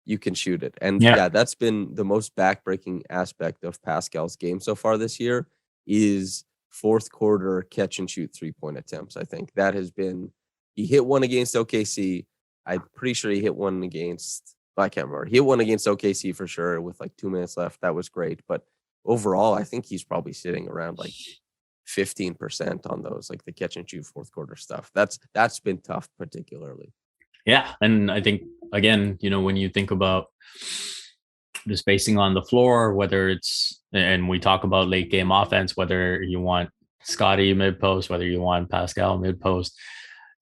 you can shoot it. And yeah, that's been the most backbreaking aspect of Pascal's game so far this year is fourth quarter catch and shoot 3-point attempts. I think that has been, he hit one against OKC. I'm pretty sure he hit one against, I can't remember. He hit one against OKC for sure with like 2 minutes left. That was great. But overall, I think he's probably sitting around like 15% on those, like the catch and shoot fourth quarter stuff. That's been tough, particularly. Yeah. And I think, again, when you think about the spacing on the floor, whether it's, and we talk about late game offense, whether you want Scottie mid post, whether you want Pascal mid post,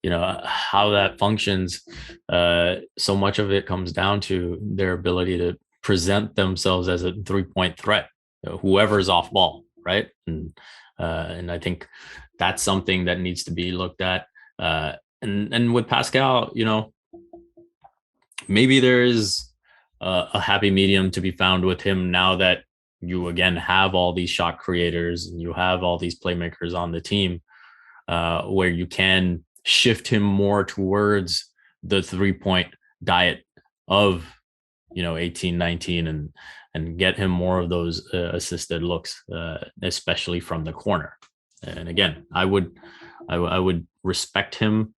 how that functions, so much of it comes down to their ability to present themselves as a 3-point threat, whoever's off ball, right? And I think that's something that needs to be looked at. And with Pascal, maybe there is a happy medium to be found with him now that you again have all these shot creators and you have all these playmakers on the team, where you can shift him more towards the 3-point diet of 18, 19 and get him more of those assisted looks, especially from the corner. And again, I would respect him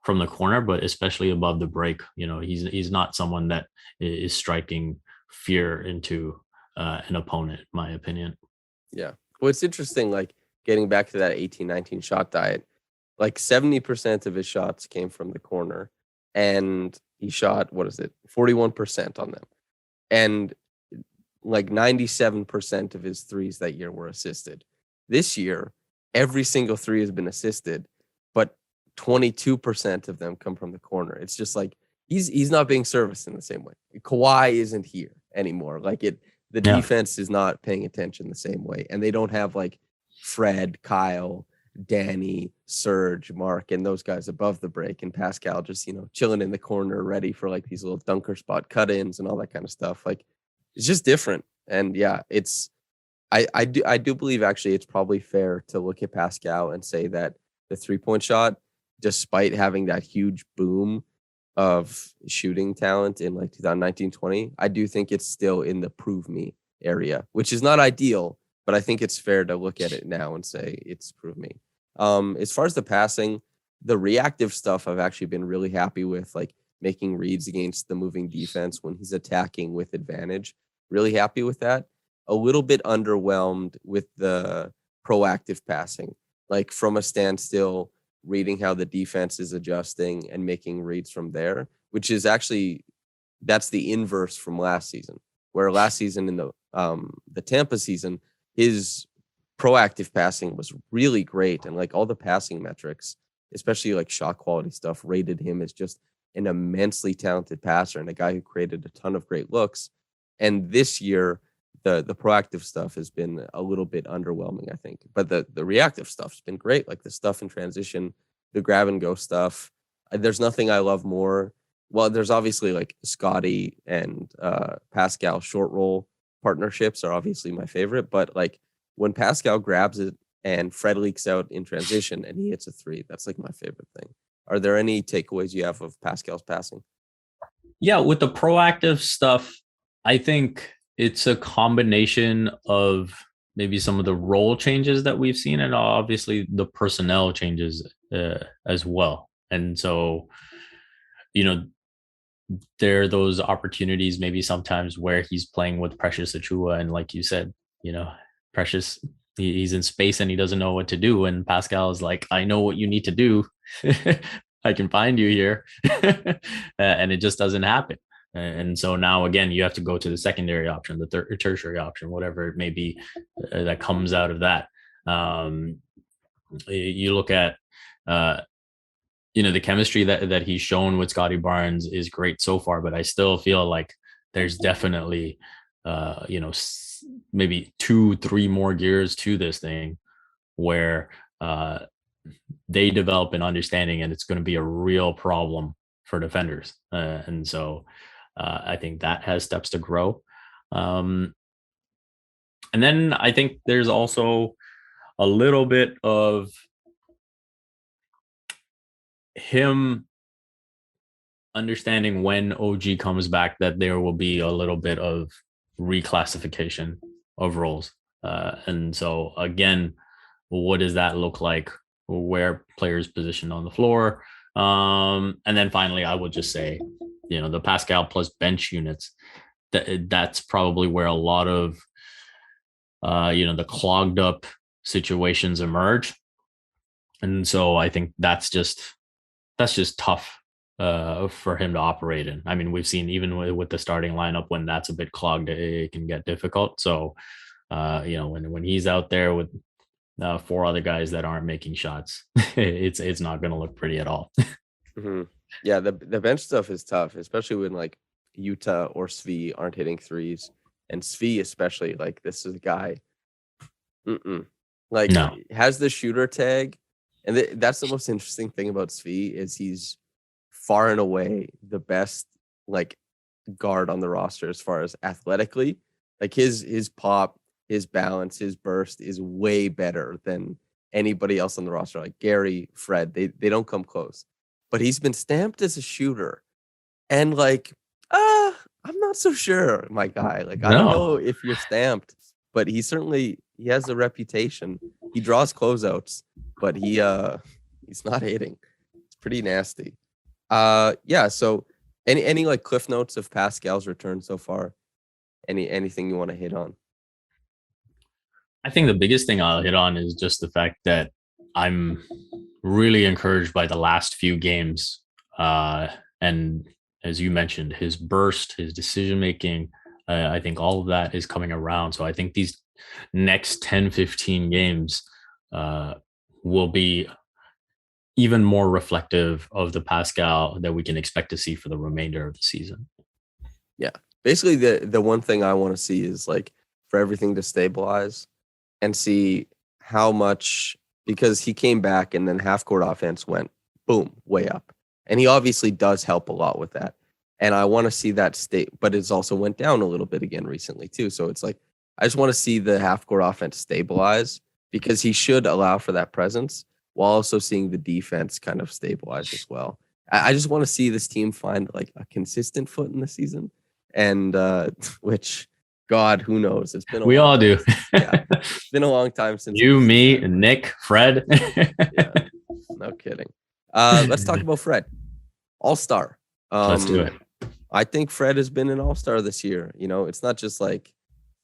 from the corner, but especially above the break. He's not someone that is striking fear into an opponent, in my opinion. Yeah. Well, it's interesting, like getting back to that 18-19 shot diet, like 70% of his shots came from the corner, and he shot, 41% on them. And like 97% of his threes that year were assisted. This year, every single 3 has been assisted, but 22% of them come from the corner. It's just like he's not being serviced in the same way. Kawhi isn't here anymore. Like the defense is not paying attention the same way, and they don't have like Fred, Kyle, Danny, Serge, Mark, and those guys above the break, and Pascal just chilling in the corner, ready for like these little dunker spot cut-ins and all that kind of stuff. Like it's just different. And yeah, it's I do believe actually it's probably fair to look at Pascal and say that the 3-point shot, despite having that huge boom, of shooting talent in like 2019-20, I do think it's still in the prove me area, which is not ideal, but I think it's fair to look at it now and say it's prove me. As far as the passing, the reactive stuff I've actually been really happy with, like making reads against the moving defense when he's attacking with advantage. Really happy with that. A little bit underwhelmed with the proactive passing, like from a standstill, reading how the defense is adjusting and making reads from there, which is actually, that's the inverse from last season, where last season in the Tampa season, his proactive passing was really great, and like all the passing metrics, especially like shot quality stuff, rated him as just an immensely talented passer and a guy who created a ton of great looks. And this year, the proactive stuff has been a little bit underwhelming, I think. But the reactive stuff's been great, like the stuff in transition, the grab and go stuff. There's nothing I love more. Well, there's obviously like Scottie and Pascal short roll partnerships are obviously my favorite, but like when Pascal grabs it and Fred leaks out in transition and he hits a three, that's like my favorite thing. Are there any takeaways you have of Pascal's passing? Yeah, with the proactive stuff, I think it's a combination of maybe some of the role changes that we've seen and obviously the personnel changes as well. And so, there are those opportunities maybe sometimes where he's playing with Precious Achua, and like you said, Precious, he's in space and he doesn't know what to do, and Pascal is like, I know what you need to do. I can find you here. And it just doesn't happen. And so now again, you have to go to the secondary option, the tertiary option, whatever it may be, that comes out of that. You look at the chemistry that he's shown with Scottie Barnes is great so far, but I still feel like there's definitely maybe 2-3 more gears to this thing where they develop an understanding, and it's going to be a real problem for defenders. And so I think that has steps to grow. And then I think there's also a little bit of him understanding when OG comes back that there will be a little bit of reclassification of roles. And so again, what does that look like? Where players positioned on the floor? And then finally, I would just say, the Pascal plus bench units, that's probably where a lot of, the clogged up situations emerge. And so I think that's just tough for him to operate in. I mean, we've seen even with the starting lineup, when that's a bit clogged, it can get difficult. So, when he's out there with 4 other guys that aren't making shots, it's not going to look pretty at all. Mm-hmm. Yeah, the bench stuff is tough, especially when like Utah or Svi aren't hitting threes, and Svi especially, like this is a guy, like No. has the shooter tag, and that's the most interesting thing about Svi is he's far and away the best like guard on the roster as far as athletically, like his pop, his balance, his burst is way better than anybody else on the roster. Like Gary, Fred, they don't come close. But he's been stamped as a shooter, and like, I'm not so sure, my guy. Like, I don't know if you're stamped, but he has a reputation. He draws closeouts, but he's not hitting. It's pretty nasty. Yeah. So, any like cliff notes of Pascal's return so far? Anything you want to hit on? I think the biggest thing I'll hit on is just the fact that I'm really encouraged by the last few games. And as you mentioned, his burst, his decision making, I think all of that is coming around. So I think these next 10-15 games will be even more reflective of the Pascal that we can expect to see for the remainder of the season. Yeah. Basically, the one thing I want to see is like for everything to stabilize and see how much, because he came back and then half court offense went boom, way up. And he obviously does help a lot with that. And I want to see that state, but it's also went down a little bit again recently too. So it's like, I just want to see the half court offense stabilize, because he should allow for that presence while also seeing the defense kind of stabilize as well. I just want to see this team find like a consistent foot in the season, and which, God, who knows? It's been a We long all do. time. Yeah, it's been a long time since You, we've seen me, that. Nick, Fred. Yeah, no kidding. Let's talk about Fred, All-Star. Let's do it. I think Fred has been an All-Star this year. You know, it's not just like,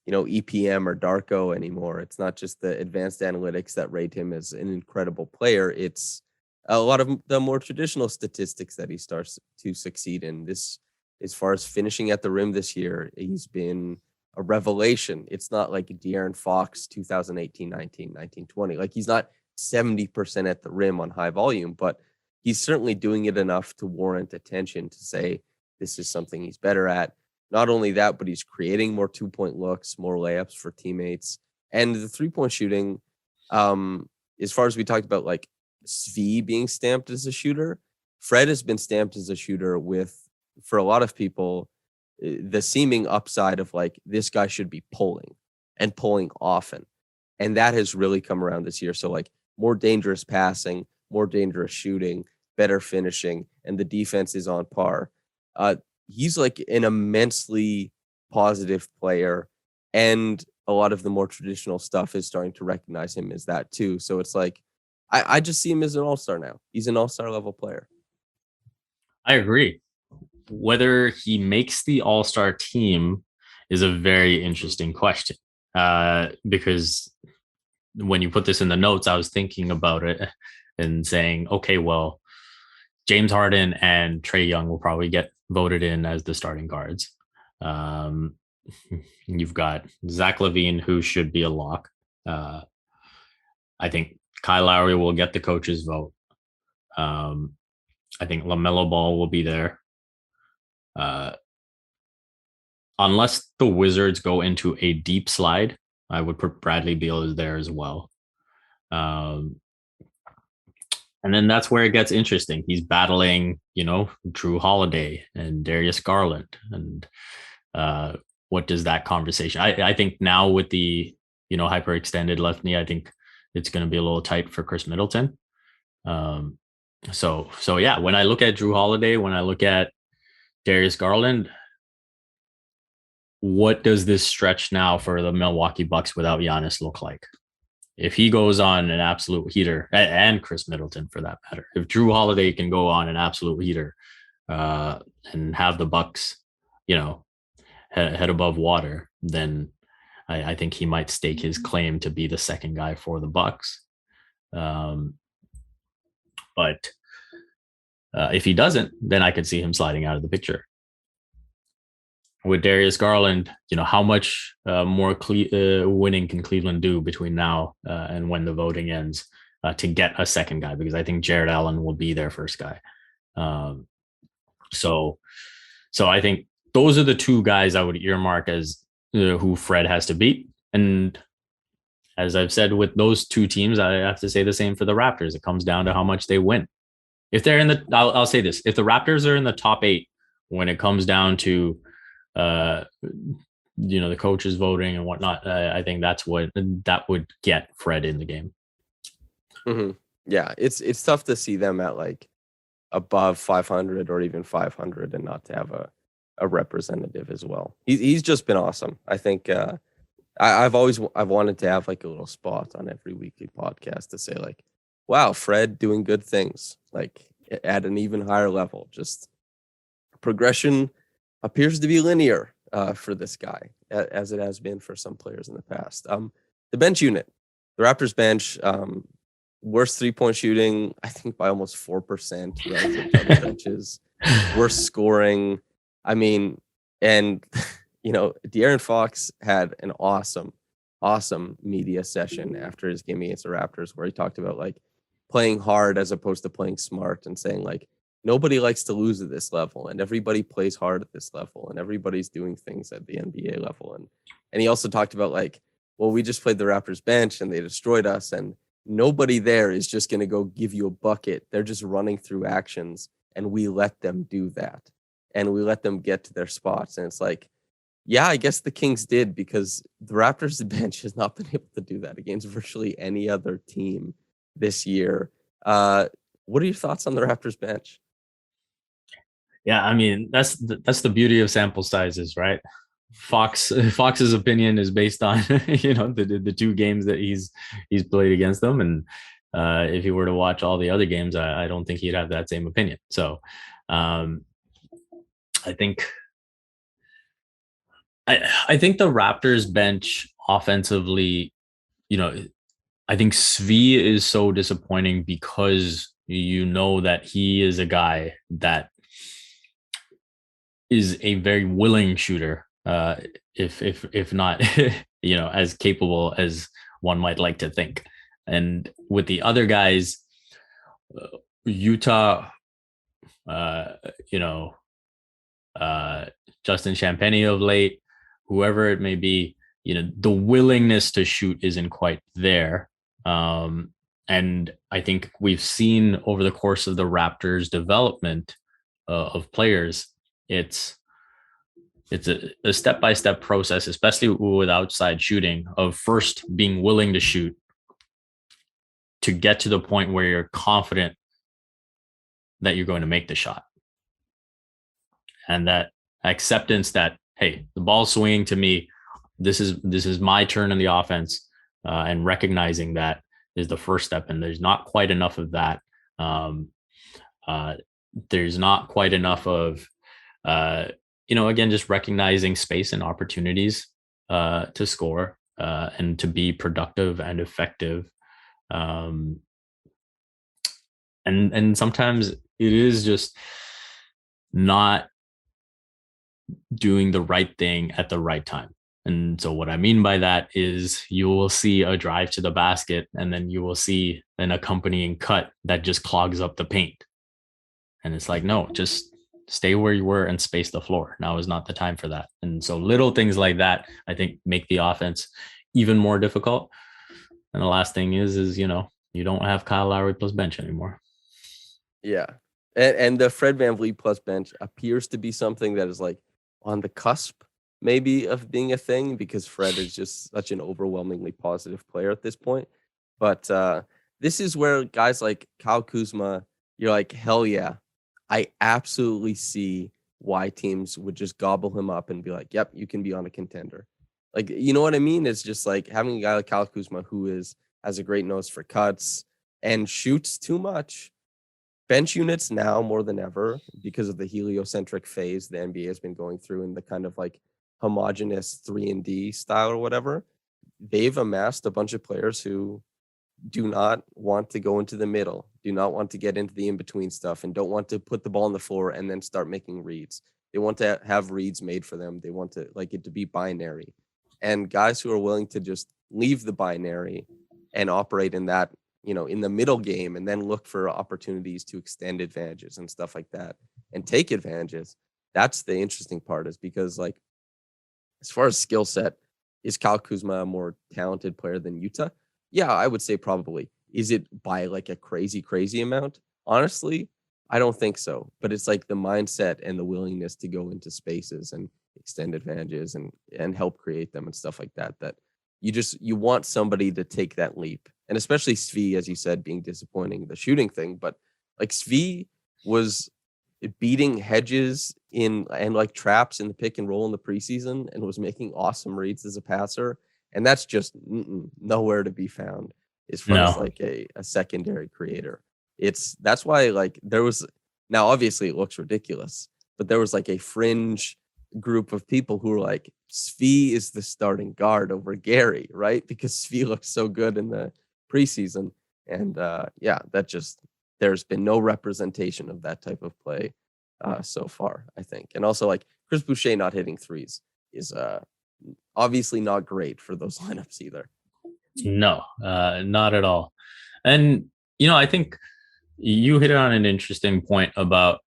you know, EPM or Darko anymore. It's not just the advanced analytics that rate him as an incredible player. It's a lot of the more traditional statistics that he starts to succeed in. This, as far as finishing at the rim this year, he's been a revelation. It's not like De'Aaron Fox 2018, 19, 19, 20. Like, he's not 70% at the rim on high volume, but he's certainly doing it enough to warrant attention to say this is something he's better at. Not only that, but he's creating more 2-point looks, more layups for teammates. And the 3-point shooting, as far as we talked about, like Svi being stamped as a shooter, Fred has been stamped as a shooter with, for a lot of people, the seeming upside of like, this guy should be pulling and pulling often. And that has really come around this year. So like, more dangerous passing, more dangerous shooting, better finishing, and the defense is on par. He's like an immensely positive player, and a lot of the more traditional stuff is starting to recognize him as that too. So it's like, I just see him as an all-star now. He's an all-star level player. I agree. Whether he makes the all-star team is a very interesting question, because when you put this in the notes, I was thinking about it and saying, okay, well, James Harden and Trae Young will probably get voted in as the starting guards. You've got Zach LaVine, who should be a lock. I think Kyle Lowry will get the coach's vote. I think LaMelo Ball will be there. Unless the Wizards go into a deep slide, I would put Bradley Beal as there as well. And then that's where it gets interesting. He's battling, you know, Drew Holiday and Darius Garland. And what does that conversation? I think now with the, you know, hyperextended left knee, I think it's going to be a little tight for Chris Middleton. So yeah, when I look at Drew Holiday, when I look at Darius Garland, what does this stretch now for the Milwaukee Bucks without Giannis look like? If he goes on an absolute heater, and Chris Middleton for that matter, if Drew Holiday can go on an absolute heater and have the Bucks, you know, head above water, then I think he might stake his claim to be the second guy for the Bucks. But if he doesn't, then I could see him sliding out of the picture. With Darius Garland, you know, how much more winning can Cleveland do between now and when the voting ends to get a second guy? Because I think Jared Allen will be their first guy. So I think those are the two guys I would earmark as who Fred has to beat. And as I've said with those two teams, I have to say the same for the Raptors. It comes down to how much they win. If they're in the, I'll say this: if the Raptors are in the top 8 when it comes down to you know, the coaches voting and whatnot, I think that would get Fred in the game. Mm-hmm. Yeah, it's tough to see them at like above 500 or even 500 and not to have a representative as well. He's just been awesome. I think I've wanted to have like a little spot on every weekly podcast to say like, wow, Fred doing good things like at an even higher level. Just progression appears to be linear for this guy, as it has been for some players in the past. The bench unit, the Raptors bench, worst 3-point shooting, I think by almost 4% relative to other benches. Worst scoring. I mean, and you know, De'Aaron Fox had an awesome media session after his game against the Raptors, where he talked about like playing hard as opposed to playing smart, and saying like, nobody likes to lose at this level, and everybody plays hard at this level, and everybody's doing things at the NBA level. And he also talked about like, well, we just played the Raptors bench and they destroyed us, and nobody there is just going to go give you a bucket. They're just running through actions, and we let them do that, and we let them get to their spots. And it's like, yeah, I guess the Kings did, because the Raptors bench has not been able to do that against virtually any other team this year. What are your thoughts on the Raptors bench? Yeah, I mean that's the beauty of sample sizes, right? Fox's opinion is based on the two games that he's played against them, and if he were to watch all the other games, I don't think he'd have that same opinion. So um, I think I think the Raptors bench offensively, you know, I think Svi is so disappointing because you know that he is a guy that is a very willing shooter, if not as capable as one might like to think. And with the other guys, Utah, uh, you know, uh, Justin Champagny of late, whoever it may be, the willingness to shoot isn't quite there. And I think we've seen over the course of the Raptors' development of players, it's a step-by-step process, especially with outside shooting, of first being willing to shoot to get to the point where you're confident that you're going to make the shot. And that acceptance that, hey, the ball's swinging to me, this is my turn in the offense, and recognizing that is the first step. And there's not quite enough of that. There's not quite enough of again, just recognizing space and opportunities to score and to be productive and effective. And sometimes it is just not doing the right thing at the right time. And so what I mean by that is you will see a drive to the basket and then you will see an accompanying cut that just clogs up the paint. And it's like, no, just stay where you were and space the floor. Now is not the time for that. And so little things like that, I think, make the offense even more difficult. And the last thing is you don't have Kyle Lowry plus bench anymore. Yeah. And the Fred VanVleet plus bench appears to be something that is like on the cusp maybe of being a thing, because Fred is just such an overwhelmingly positive player at this point. But this is where guys like Kyle Kuzma, you're like, hell yeah, I absolutely see why teams would just gobble him up and be like, yep, you can be on a contender. Like, you know what I mean? It's just like having a guy like Kyle Kuzma who has a great nose for cuts and shoots too much. Bench units now more than ever, because of the heliocentric phase the NBA has been going through and the kind of like homogenous 3-and-D style or whatever, they've amassed a bunch of players who do not want to go into the middle, do not want to get into the in-between stuff, and don't want to put the ball on the floor and then start making reads. They want to have reads made for them. They want to like it to be binary. And guys who are willing to just leave the binary and operate in that, in the middle game, and then look for opportunities to extend advantages and stuff like that and take advantages. That's the interesting part, is because like, as far as skill set, is Kyle Kuzma a more talented player than Utah? Yeah, I would say probably. Is it by like a crazy amount? Honestly, I don't think so. But it's like the mindset and the willingness to go into spaces and extend advantages and help create them and stuff like that, that you want somebody to take that leap. And especially Svi, as you said, being disappointing, the shooting thing. But like Svi was beating hedges and like traps in the pick and roll in the preseason and was making awesome reads as a passer. And that's just nowhere to be found as far as like a secondary creator. That's why like there was, now obviously it looks ridiculous, but there was like a fringe group of people who were like, Svi is the starting guard over Gary, right? Because Svi looked so good in the preseason. And that just, there's been no representation of that type of play so far, I think. And also like Chris Boucher not hitting threes is obviously not great for those lineups either. No, not at all. And, I think you hit on an interesting point about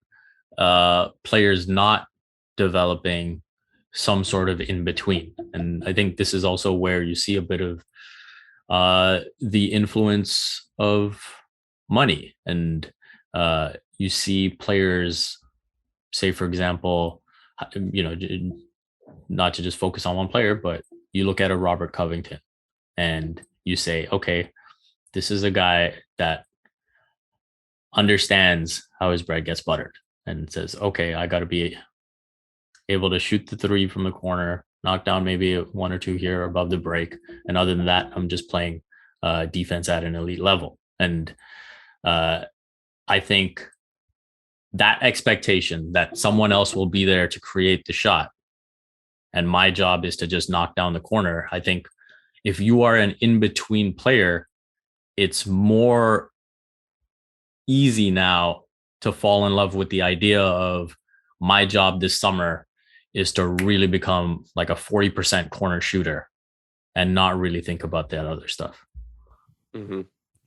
players not developing some sort of in between. And I think this is also where you see a bit of the influence of money. And you see players, say, for example, not to just focus on one player, but you look at a Robert Covington and you say, okay, this is a guy that understands how his bread gets buttered. and says, okay, I got to be able to shoot the three from the corner, knock down maybe one or two here above the break. And other than that, I'm just playing defense at an elite level. And I think that expectation that someone else will be there to create the shot and my job is to just knock down the corner. I think if you are an in-between player, it's more easy now to fall in love with the idea of my job this summer is to really become like a 40% corner shooter and not really think about that other stuff. Mm-hmm.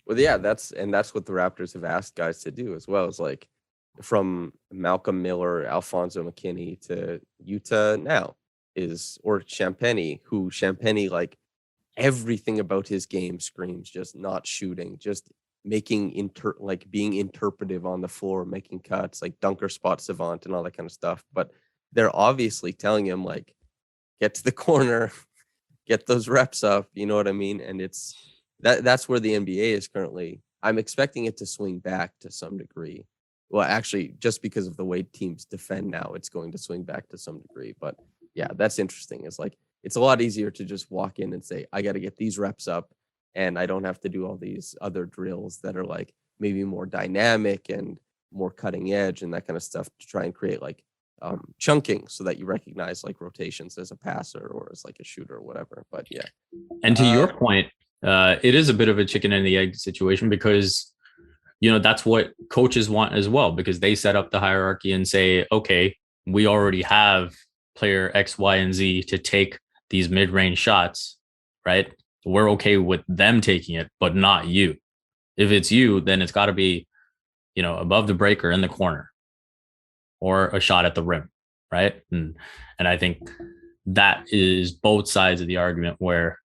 Well, yeah, that's what the Raptors have asked guys to do as well. It's like from Malcolm Miller, Alfonso McKinney to Utah now or Champagny, who Champagny, like everything about his game screams just not shooting, just making being interpretive on the floor, making cuts, like dunker spot savant and all that kind of stuff. But they're obviously telling him like, get to the corner, get those reps up. You know what I mean? And that's where the NBA is currently. I'm expecting it to swing back to some degree. Well, actually, just because of the way teams defend now, it's going to swing back to some degree. But yeah, that's interesting. It's like, it's a lot easier to just walk in and say, I got to get these reps up and I don't have to do all these other drills that are like maybe more dynamic and more cutting edge and that kind of stuff to try and create like chunking so that you recognize like rotations as a passer or as like a shooter or whatever. But yeah. And to your point, it is a bit of a chicken and the egg situation because, you know, that's what coaches want as well, because they set up the hierarchy and say, okay, we already have player X, Y, and Z to take these mid-range shots, right? We're okay with them taking it, but not you. If it's you, then it's got to be, you know, above the break or in the corner or a shot at the rim, right? And I think that is both sides of the argument where,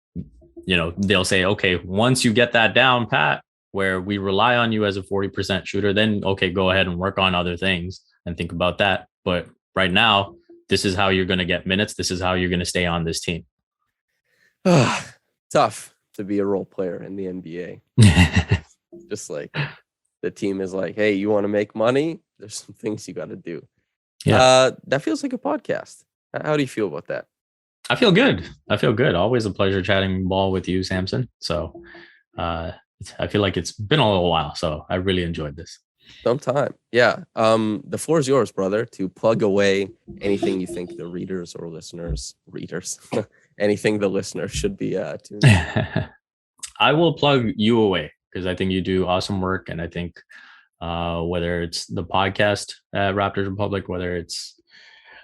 you know, they'll say, okay, once you get that down, Pat, where we rely on you as a 40% shooter, then, okay, go ahead and work on other things and think about that. But right now, this is how you're going to get minutes. This is how you're going to stay on this team. Tough to be a role player in the NBA. Just like the team is like, hey, you want to make money? There's some things you got to do. Yeah. That feels like a podcast. How do you feel about that? I feel good. Always a pleasure chatting ball with you, Samson. So I feel like it's been a little while. So I really enjoyed this. Sometime. Yeah. The floor is yours, brother, to plug away anything you think the readers or listeners, anything the listener should be tuning in. I will plug you away because I think you do awesome work. And I think whether it's the podcast at Raptors Republic, whether it's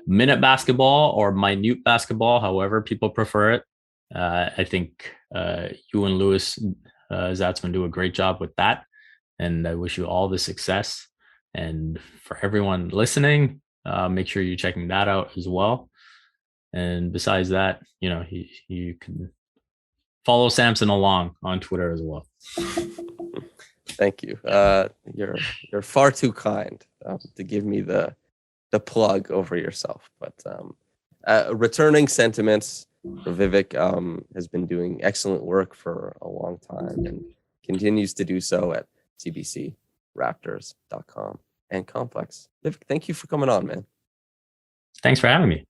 minute basketball or minute basketball, however people prefer it, I think you and Louis Zatzman do a great job with that. And I wish you all the success. And for everyone listening, make sure you're checking that out as well. And besides that, you know, you can follow Samson along on Twitter as well. Thank you. You're far too kind to give me the plug over yourself. But returning sentiments, Vivek has been doing excellent work for a long time and continues to do so at cbcraptors.com and Complex. Vivek, thank you for coming on, man. Thanks for having me.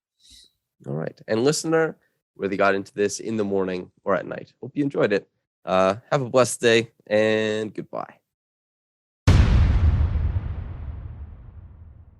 All right. And listener, whether you got into this in the morning or at night, hope you enjoyed it. Have a blessed day and goodbye.